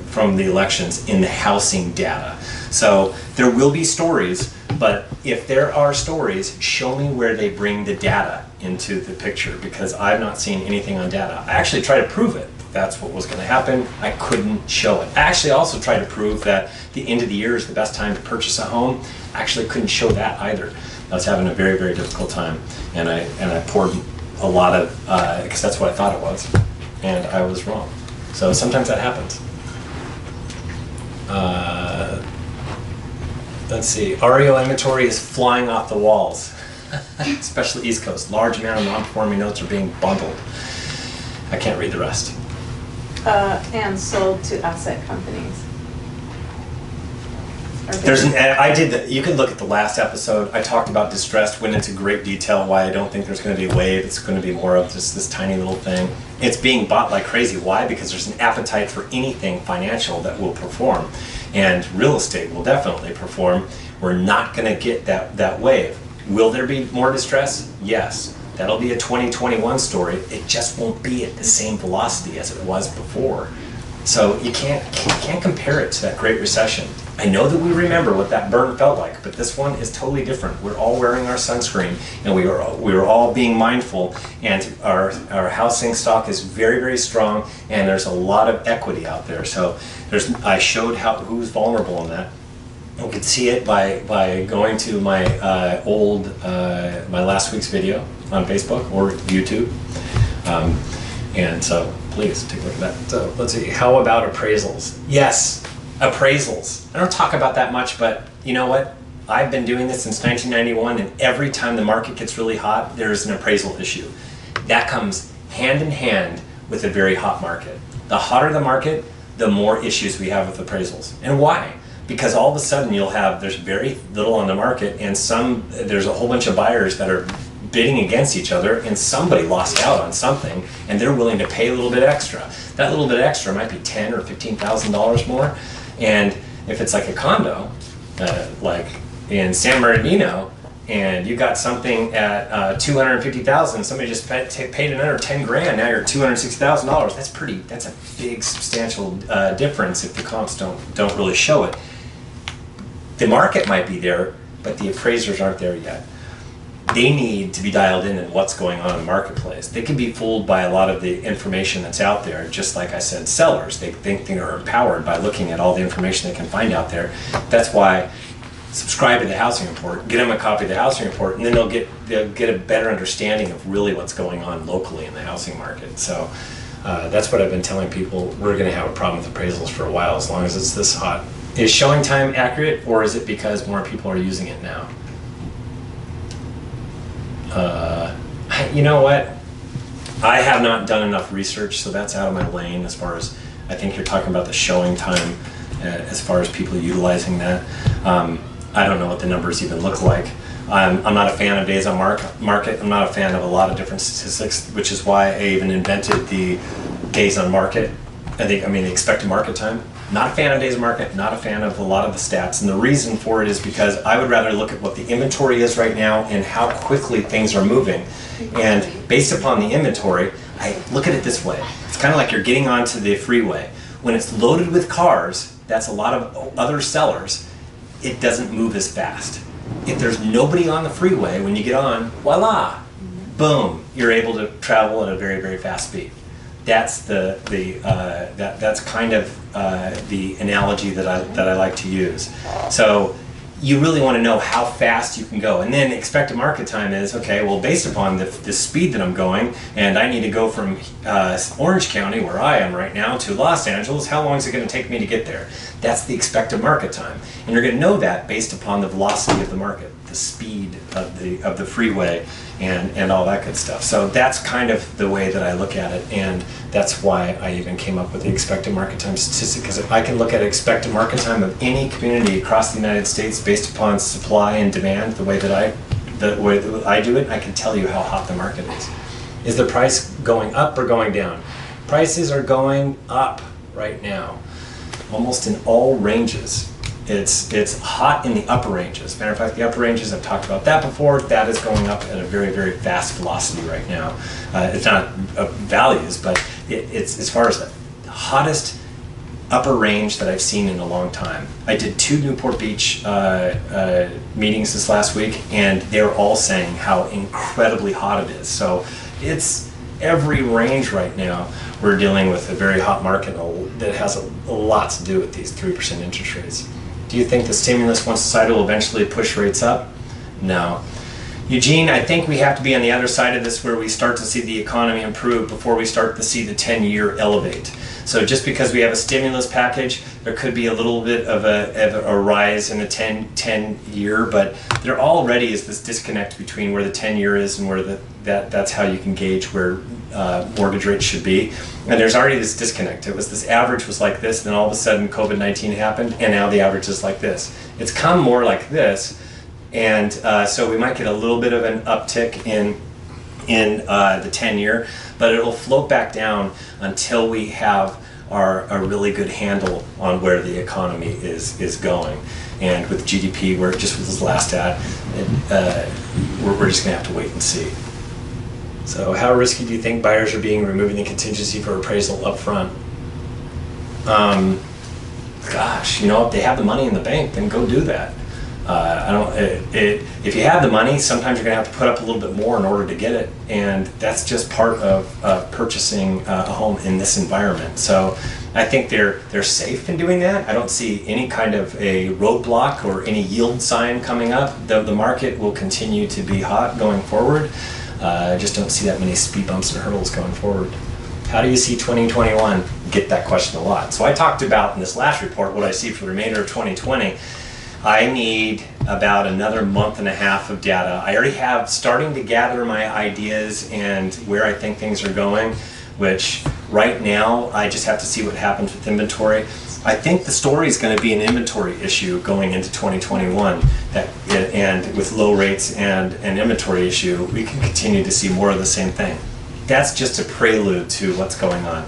from the elections in the housing data. So there will be stories, but if there are stories, show me where they bring the data into the picture, because I've not seen anything on data. I actually tried to prove it. That's what was going to happen. I couldn't show it. I actually also tried to prove that the end of the year is the best time to purchase a home. I actually couldn't show that either. I was having a very, very difficult time, and I poured a lot of, because that's what I thought it was, and I was wrong. So sometimes that happens. Let's see, REO inventory is flying off the walls, especially East Coast. Large amount of non-performing notes are being bundled. I can't read the rest. And sold to asset companies. You can look at the last episode. I talked about distressed, went into great detail why I don't think there's going to be a wave. It's going to be more of just this tiny little thing. It's being bought like crazy. Why? Because there's an appetite for anything financial that will perform. And real estate will definitely perform. We're not going to get that wave. Will there be more distress? Yes. That'll be a 2021 story. It just won't be at the same velocity as it was before. So you can't compare it to that Great Recession. I know that we remember what that burn felt like, but this one is totally different. We're all wearing our sunscreen, and we are all being mindful, and our housing stock is very, very strong, and there's a lot of equity out there. So I showed who's vulnerable in that. You could see it by going to my my last week's video on Facebook or YouTube. And so please take a look at that. So let's see, how about appraisals? Yes, appraisals. I don't talk about that much, but you know what? I've been doing this since 1991, and every time the market gets really hot, there's an appraisal issue. That comes hand in hand with a very hot market. The hotter the market, the more issues we have with appraisals. And why? Because all of a sudden there's very little on the market, and there's a whole bunch of buyers that are bidding against each other, and somebody lost out on something, and they're willing to pay a little bit extra. That little bit extra might be $10,000 or $15,000 more, and if it's like a condo, like in San Bernardino, and you got something at $250,000, somebody just paid another 10 grand. Now you're $260,000. That's a big substantial difference if the comps don't really show it. The market might be there, but the appraisers aren't there yet. They need to be dialed in what's going on in the marketplace. They can be fooled by a lot of the information that's out there. Just like I said, sellers, they think they are empowered by looking at all the information they can find out there. That's why subscribe to the housing report, get them a copy of the housing report, and then they'll get a better understanding of really what's going on locally in the housing market. So that's what I've been telling people. We're going to have a problem with appraisals for a while as long as it's this hot. Is showing time accurate, or is it because more people are using it now? You know what? I have not done enough research, so that's out of my lane as far as I think you're talking about the showing time as far as people utilizing that. I don't know what the numbers even look like. I'm not a fan of days on market. I'm not a fan of a lot of different statistics, which is why I even invented the days on market. The expected market time. Not a fan of days on market, not a fan of a lot of the stats. And the reason for it is because I would rather look at what the inventory is right now and how quickly things are moving. And based upon the inventory, I look at it this way. It's kind of like you're getting onto the freeway. When it's loaded with cars, that's a lot of other sellers, it doesn't move as fast. If there's nobody on the freeway, when you get on, voila, boom, you're able to travel at a very, very fast speed. That's that's kind of the analogy that I like to use. So you really want to know how fast you can go, and then expected market time is okay. Well, based upon the speed that I'm going, and I need to go from Orange County, where I am right now, to Los Angeles. How long is it going to take me to get there? That's the expected market time, and you're going to know that based upon the velocity of the market, the speed of the freeway, and all that good stuff. So that's kind of the way that I look at it, and that's why I even came up with the expected market time statistic, because if I can look at expected market time of any community across the United States based upon supply and demand, the way that I do it, I can tell you how hot the market is. Is the price going up or going down? Prices are going up right now, almost in all ranges. It's hot in the upper ranges. Matter of fact, the upper ranges, I've talked about that before, that is going up at a very, very fast velocity right now. It's not values, but it's as far as the hottest upper range that I've seen in a long time. I did 2 Newport Beach meetings this last week, and they're all saying how incredibly hot it is. So it's every range right now. We're dealing with a very hot market that has a lot to do with these 3% interest rates. Do you think the stimulus, once decided, will eventually push rates up? No. Eugene, I think we have to be on the other side of this where we start to see the economy improve before we start to see the 10-year elevate. So just because we have a stimulus package, there could be a little bit of a rise in the 10-year, but there already is this disconnect between where the 10-year is and where that's how you can gauge where mortgage rates should be. And there's already this disconnect. This average was like this, then all of a sudden COVID-19 happened, and now the average is like this. It's come more like this, and so we might get a little bit of an uptick in the 10-year, but it'll float back down until we have a really good handle on where the economy is going. And with GDP, we're just with this last ad, we're just going to have to wait and see. So how risky do you think buyers are being removing the contingency for appraisal up front? Gosh, if they have the money in the bank, then go do that. If you have the money, sometimes you're going to have to put up a little bit more in order to get it, and that's just part of purchasing a home in this environment. So I think they're safe in doing that. I don't see any kind of a roadblock or any yield sign coming up. The market will continue to be hot going forward. I just don't see that many speed bumps and hurdles going forward. How do you see 2021? Get that question a lot. So I talked about in this last report what I see for the remainder of 2020. I need about another month and a half of data. I already have starting to gather my ideas and where I think things are going, which right now I just have to see what happens with inventory. I think the story is going to be an inventory issue going into 2021, and with low rates and an inventory issue, we can continue to see more of the same thing. That's just a prelude to what's going on.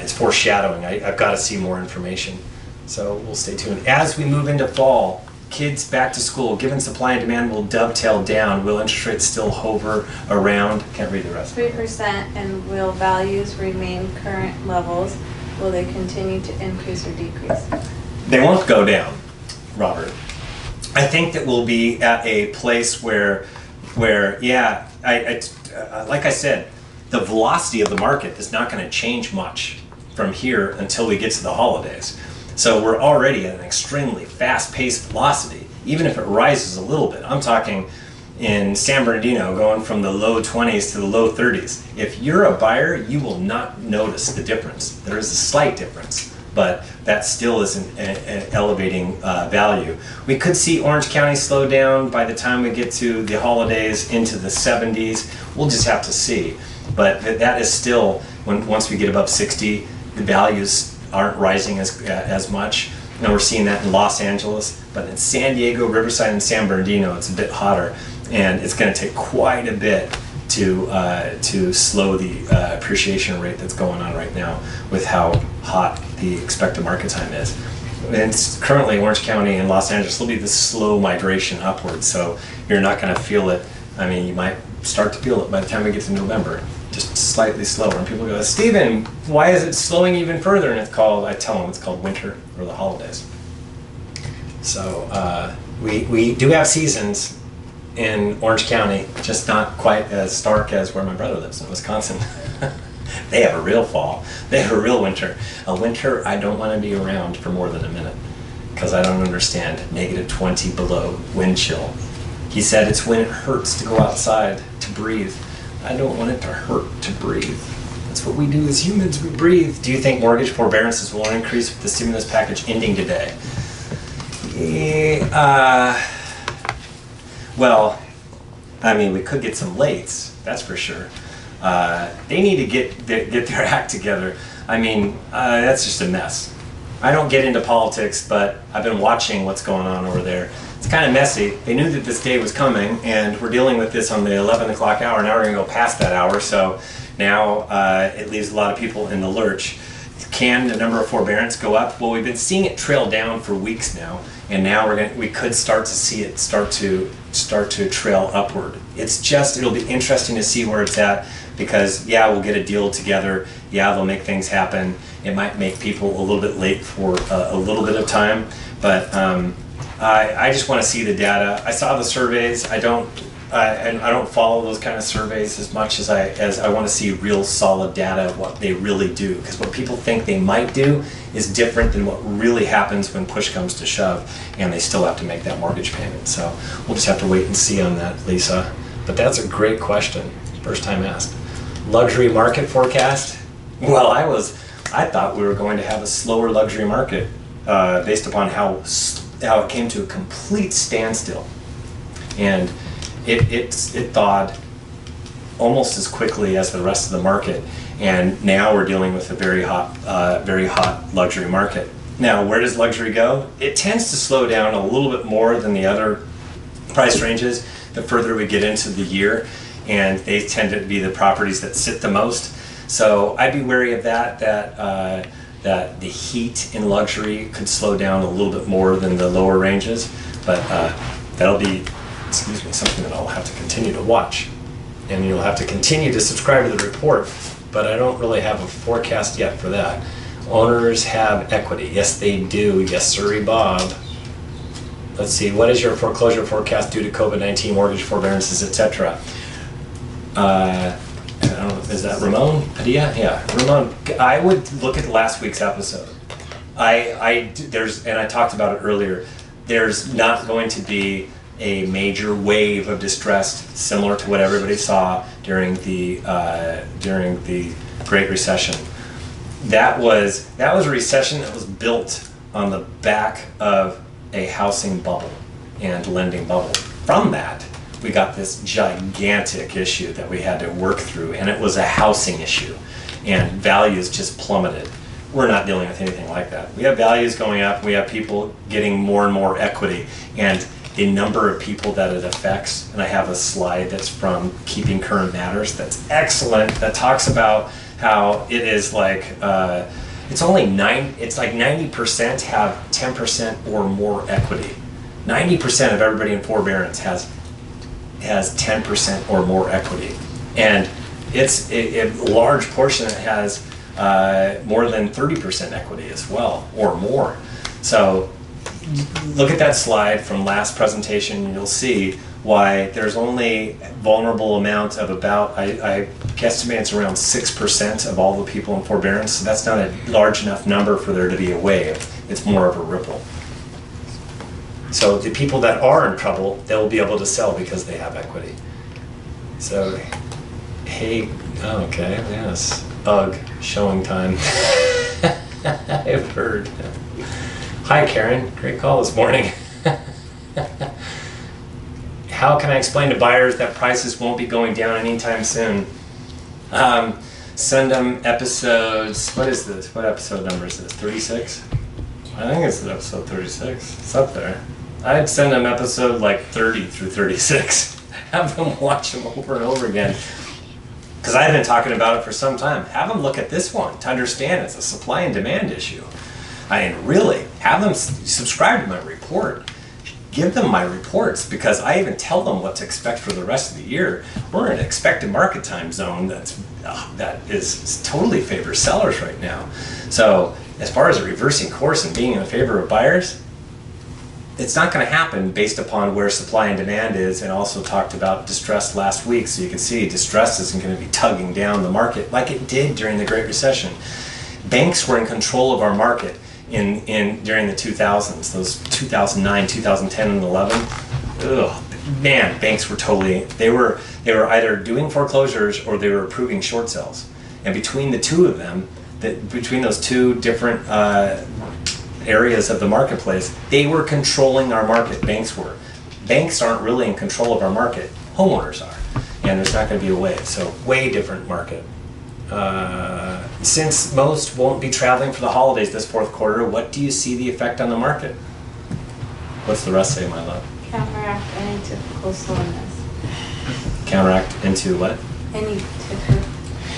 It's foreshadowing. I've got to see more information. So we'll stay tuned. As we move into fall, kids back to school, given supply and demand will dovetail down, will interest rates still hover around? Can't read the rest. 3%, and will values remain current levels? Will they continue to increase or decrease? They won't go down, Robert. I think that we'll be at a place where yeah, like I said, the velocity of the market is not going to change much from here until we get to the holidays. So we're already at an extremely fast-paced velocity, even if it rises a little bit. I'm talking in San Bernardino going from the low 20s to the low 30s. If you're a buyer, you will not notice the difference. There is a slight difference, but that still is an elevating value. We could see Orange County slow down by the time we get to the holidays into the 70s. We'll just have to see. But that is still, once we get above 60, the values aren't rising as much. You know, we're seeing that in Los Angeles, but in San Diego, Riverside, and San Bernardino, it's a bit hotter, and it's going to take quite a bit to slow the appreciation rate that's going on right now with how hot the expected market time is. And it's currently Orange County and Los Angeles will be this slow migration upwards, so you're not going to feel it. I mean, you might start to feel it by the time we get to November, just slightly slower. And people go, Stephen, why is it slowing even further? And I tell them it's called winter or the holidays. So we do have seasons in Orange County, just not quite as stark as where my brother lives in Wisconsin. They have a real fall. They have a real winter. A winter I don't want to be around for more than a minute because I don't understand -20 below wind chill. He said it's when it hurts to go outside to breathe. I don't want it to hurt to breathe. That's what we do as humans, we breathe. Do you think mortgage forbearances will increase with the stimulus package ending today? Well, I mean, we could get some lates, that's for sure. They need to get their act together. I mean, that's just a mess. I don't get into politics, but I've been watching what's going on over there. It's kind of messy. They knew that this day was coming, and we're dealing with this on the 11 o'clock hour. Now we're going to go past that hour, so now it leaves a lot of people in the lurch. Can the number of forbearance go up? Well, we've been seeing it trail down for weeks now, and now we could start to see it start to trail upward. It'll be interesting to see where it's at, because yeah, we'll get a deal together. Yeah, they'll make things happen. It might make people a little bit late for a little bit of time, but I just want to see the data. I saw the surveys. I don't follow those kind of surveys as much as I want to see real solid data of what they really do, because what people think they might do is different than what really happens when push comes to shove and they still have to make that mortgage payment. So we'll just have to wait and see on that, Lisa. But that's a great question, first time asked. Luxury market forecast? Well, I thought we were going to have a slower luxury market based upon how it came to a complete standstill. And it thawed almost as quickly as the rest of the market, and now we're dealing with a very hot luxury market. Now, where does luxury go? It tends to slow down a little bit more than the other price ranges the further we get into the year, and they tend to be the properties that sit the most. So I'd be wary of that the heat in luxury could slow down a little bit more than the lower ranges, but that'll be something that I'll have to continue to watch. And you'll have to continue to subscribe to the report, but I don't really have a forecast yet for that. Owners have equity. Yes, they do. Yes, sirree, Bob. Let's see, what is your foreclosure forecast due to COVID-19, mortgage forbearances, etc.? I don't know, is that Ramon Padilla? Yeah, Ramon, I would look at last week's episode. And I talked about it earlier. There's not going to be a major wave of distress similar to what everybody saw during the Great Recession. That was a recession that was built on the back of a housing bubble and lending bubble. From that, we got this gigantic issue that we had to work through, and it was a housing issue, and values just plummeted. We're not dealing with anything like that. We have values going up, we have people getting more and more equity, and the number of people that it affects, and I have a slide that's from Keeping Current Matters that's excellent, that talks about how it is like, it's like 90% have 10% or more equity. 90% of everybody in forbearance has 10% or more equity. And it's a large portion that has more than 30% equity as well, or more. So look at that slide from last presentation, and you'll see why there's only vulnerable amount of about, I guesstimate it's around 6% of all the people in forbearance, so that's not a large enough number for there to be a wave. It's more of a ripple. So the people that are in trouble, they'll be able to sell because they have equity. So, hey, okay, yes, ugh, showing time. I've heard. Hi Karen, great call this morning. How can I explain to buyers that prices won't be going down anytime soon? send them episodes. What is this? What episode number is this? 36? I think it's episode 36. It's up there. I'd send them episode like 30 through 36. Have them watch them over and over again. Because I've been talking about it for some time. Have them look at this one to understand it's a supply and demand issue. I mean, really, have them subscribe to my report. Give them my reports, because I even tell them what to expect for the rest of the year. We're in an expected market time zone that is totally favors sellers right now. So as far as reversing course and being in favor of buyers, it's not going to happen based upon where supply and demand is. And also talked about distress last week, so you can see distress isn't going to be tugging down the market like it did during the Great Recession. Banks were in control of our market during the 2000s, those 2009, 2010, and 11. Ugh, man, banks were they were either doing foreclosures or they were approving short sales. And between the two of them, between those two different areas of the marketplace, they were controlling our market. Banks were. Banks aren't really in control of our market. Homeowners are. And there's not going to be a wave. So way different market. Since most won't be traveling for the holidays this fourth quarter, what do you see the effect on the market? What's the rest say, my love? Counteract any typical slowness. Counteract into what? Any typical.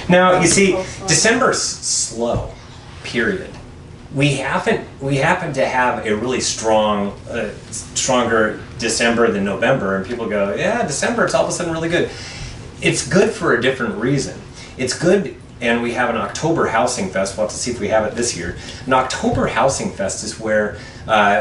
Now, you see, slowness. December's slow, period. We happen to have a really stronger December than November, and people go, yeah, December, it's all of a sudden really good. It's good for a different reason. It's good, and we have an October Housing Fest. We'll have to see if we have it this year. An October Housing Fest is where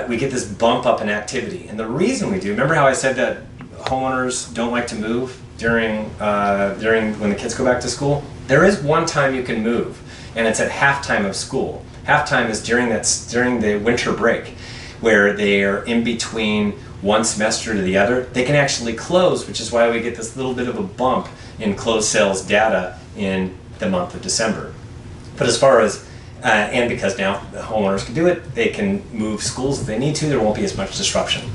we get this bump up in activity. And the reason we do, remember how I said that homeowners don't like to move during when the kids go back to school? There is one time you can move, and it's at halftime of school. Halftime is during the winter break, where they are in between one semester to the other. They can actually close, which is why we get this little bit of a bump in closed sales data in the month of December. But as far as, and because now the homeowners can do it, they can move schools if they need to, there won't be as much disruption.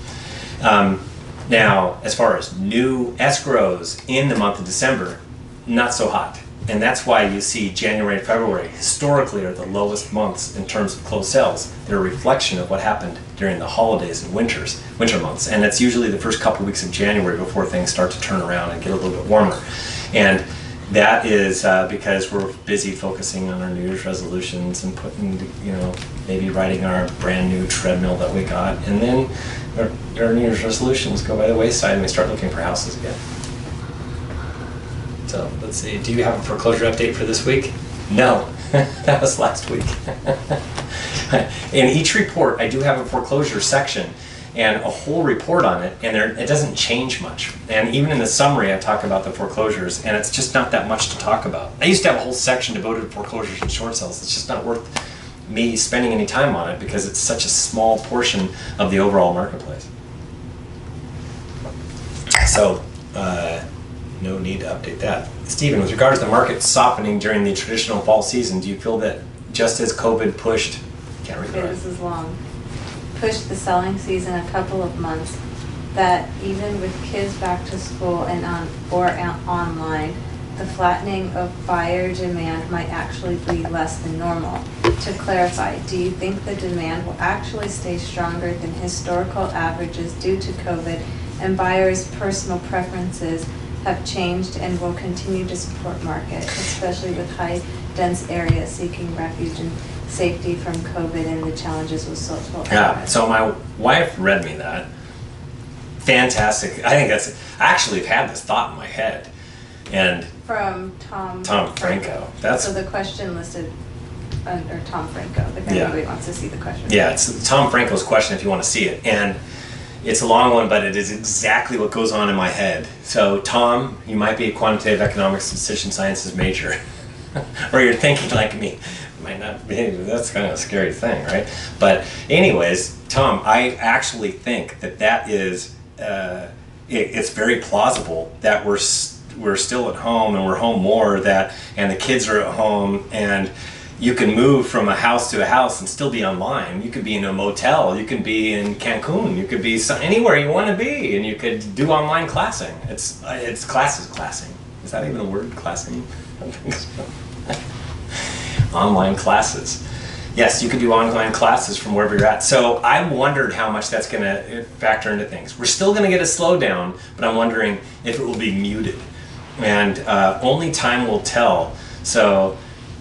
Now, as far as new escrows in the month of December, not so hot. And that's why you see January and February historically are the lowest months in terms of closed sales. They're a reflection of what happened during the holidays and winter months. And it's usually the first couple weeks of January before things start to turn around and get a little bit warmer. And that is because we're busy focusing on our New Year's resolutions and putting, maybe riding our brand new treadmill that we got. And then our New Year's resolutions go by the wayside and we start looking for houses again. So let's see, do you have a foreclosure update for this week? No, that was last week. In each report, I do have a foreclosure section and a whole report on it, and it doesn't change much. And even in the summary, I talk about the foreclosures, and it's just not that much to talk about. I used to have a whole section devoted to foreclosures and short sales. It's just not worth me spending any time on it because it's such a small portion of the overall marketplace. So, no need to update that. Stephen, with regards to the market softening during the traditional fall season, do you feel that just as COVID pushed, can't read Okay, it this is long. Pushed the selling season a couple of months, that even with kids back to school and online, the flattening of buyer demand might actually be less than normal. To clarify, do you think the demand will actually stay stronger than historical averages due to COVID, and buyers' personal preferences have changed and will continue to support market, especially with high dense areas seeking refuge and safety from COVID and the challenges with social Yeah, so my wife read me that. Fantastic. I actually have had this thought in my head. And from Tom Franco. So the question listed under Tom Franco, if anybody wants to see the question. Yeah, it's Tom Franco's question if you want to see it. And it's a long one, but it is exactly what goes on in my head. So Tom, you might be a quantitative economics and decision sciences major. Or you're thinking like me. Might not be, that's kind of a scary thing, right? But anyways, Tom, I actually think that is, it's very plausible that we're still at home and we're home more, and the kids are at home, and you can move from a house to a house and still be online. You could be in a motel, you could be in Cancun, you could be anywhere you want to be, and you could do online classing. It's classing. Is that even a word, classing? I don't think so. Online classes. Yes, you can do online classes from wherever you're at. So I wondered how much that's going to factor into things. We're still going to get a slowdown, but I'm wondering if it will be muted. And only time will tell. So,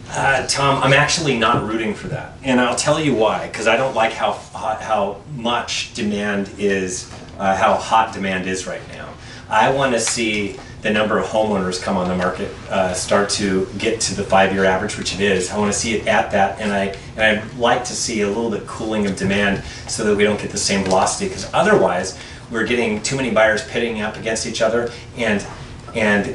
Tom, I'm actually not rooting for that. And I'll tell you why, because I don't like how much demand is, how hot demand is right now. I want to see the number of homeowners come on the market start to get to the 5-year average, which it is. I want to see it at that, and I'd like to see a little bit cooling of demand so that we don't get the same velocity, because otherwise we're getting too many buyers pitting up against each other, and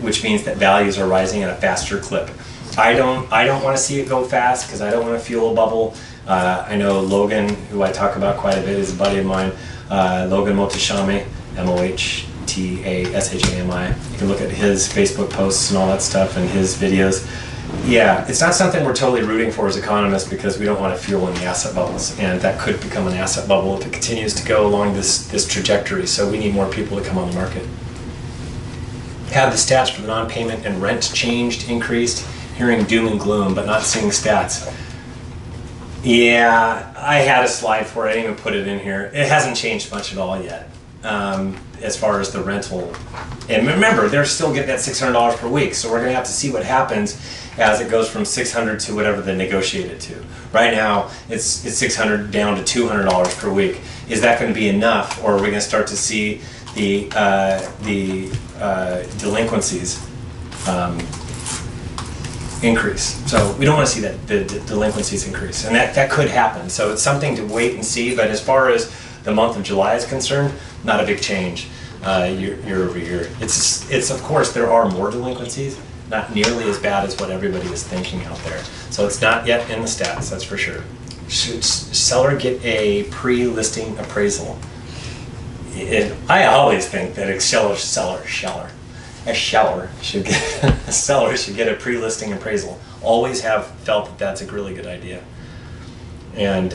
which means that values are rising at a faster clip. I don't want to see it go fast because I don't want to fuel a bubble. I know Logan, who I talk about quite a bit, is a buddy of mine. Logan Mohtashami, Mohtashami. You can look at his Facebook posts and all that stuff and his videos. Yeah, it's not something we're totally rooting for as economists because we don't want to fuel any asset bubbles, and that could become an asset bubble if it continues to go along this trajectory. So we need more people to come on the market. Have the stats for the non-payment and rent changed, increased? Hearing doom and gloom, but not seeing stats. Yeah, I had a slide for it. I didn't even put it in here. It hasn't changed much at all yet. As far as the rental, and remember, they're still getting that $600 per week, so we're going to have to see what happens as it goes from $600 to whatever they negotiated to. Right now, it's $600 down to $200 per week. Is that going to be enough, or are we going to start to see the delinquencies increase? So we don't want to see that the delinquencies increase, and that could happen. So it's something to wait and see. But as far as the month of July is concerned, not a big change year over year. It's of course there are more delinquencies, not nearly as bad as what everybody is thinking out there. So it's not yet in the stats, that's for sure. Should seller get a pre-listing appraisal? I always think that a seller should get a pre-listing appraisal. Always have felt that that's a really good idea. And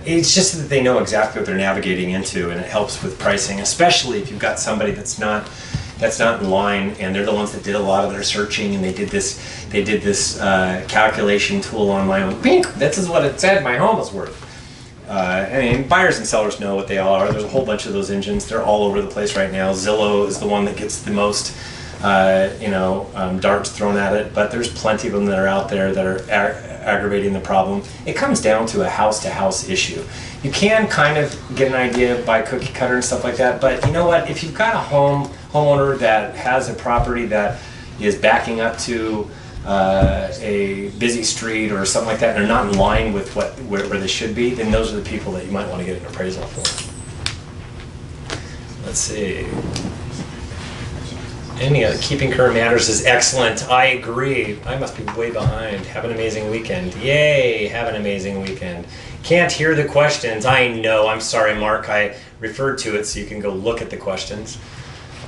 it's just that they know exactly what they're navigating into, and it helps with pricing, especially if you've got somebody that's not in line, and they're the ones that did a lot of their searching, and they did this calculation tool online. Bink, this is what it said my home was worth. I mean, buyers and sellers know what they all are. There's a whole bunch of those engines. They're all over the place right now. Zillow is the one that gets the most darts thrown at it, but there's plenty of them that are out there that are aggravating the problem. It comes down to a house-to-house issue. You can kind of get an idea by cookie cutter and stuff like that, but you know what? If you've got a homeowner that has a property that is backing up to a busy street or something like that, and they're not in line with where they should be, then those are the people that you might want to get an appraisal for. Let's see. Keeping current matters is excellent. I agree. I must be way behind. Have an amazing weekend. Yay! Have an amazing weekend. Can't hear the questions. I know. I'm sorry, Mark. I referred to it so you can go look at the questions.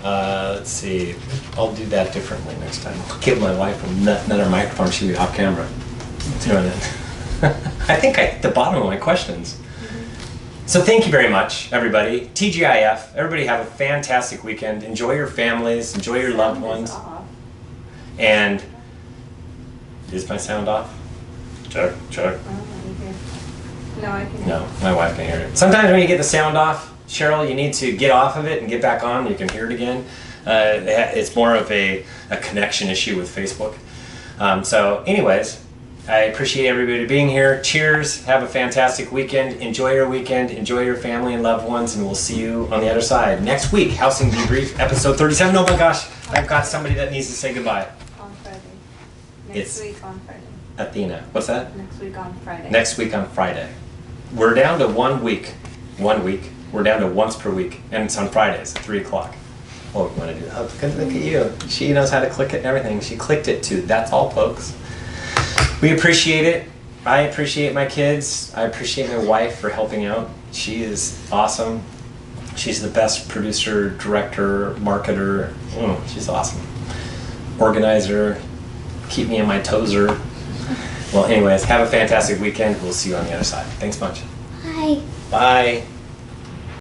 Let's see. I'll do that differently next time. I'll give my wife another microphone. She'll be off camera doing it. I think I hit the bottom of my questions. So thank you very much, everybody. TGIF. Everybody have a fantastic weekend. Enjoy your families. Enjoy your loved ones. And is my sound off? Check. No, I can hear. No, my wife can hear it. Sometimes when you get the sound off, Cheryl, you need to get off of it and get back on. You can hear it again. It's more of a connection issue with Facebook. So anyways, I appreciate everybody being here. Cheers. Have a fantastic weekend. Enjoy your weekend. Enjoy your family and loved ones, and we'll see you on the other side. Next week, Housing Debrief, episode 37. Oh my gosh, I've got somebody that needs to say goodbye. On Friday. It's Next week on Friday. Athena. What's that? Next week on Friday. Next week on Friday. We're down to 1 week. 1 week. We're down to once per week, and it's on Fridays at 3 o'clock. What we want to do? Oh, look at you. She knows how to click it and everything. She clicked it too. That's all, folks. We appreciate it. I appreciate my kids. I appreciate my wife for helping out. She is awesome. She's the best producer, director, marketer. She's awesome. Organizer. Keep me on my toeser. Well, anyways, have a fantastic weekend. We'll see you on the other side. Thanks much. Bye. Bye.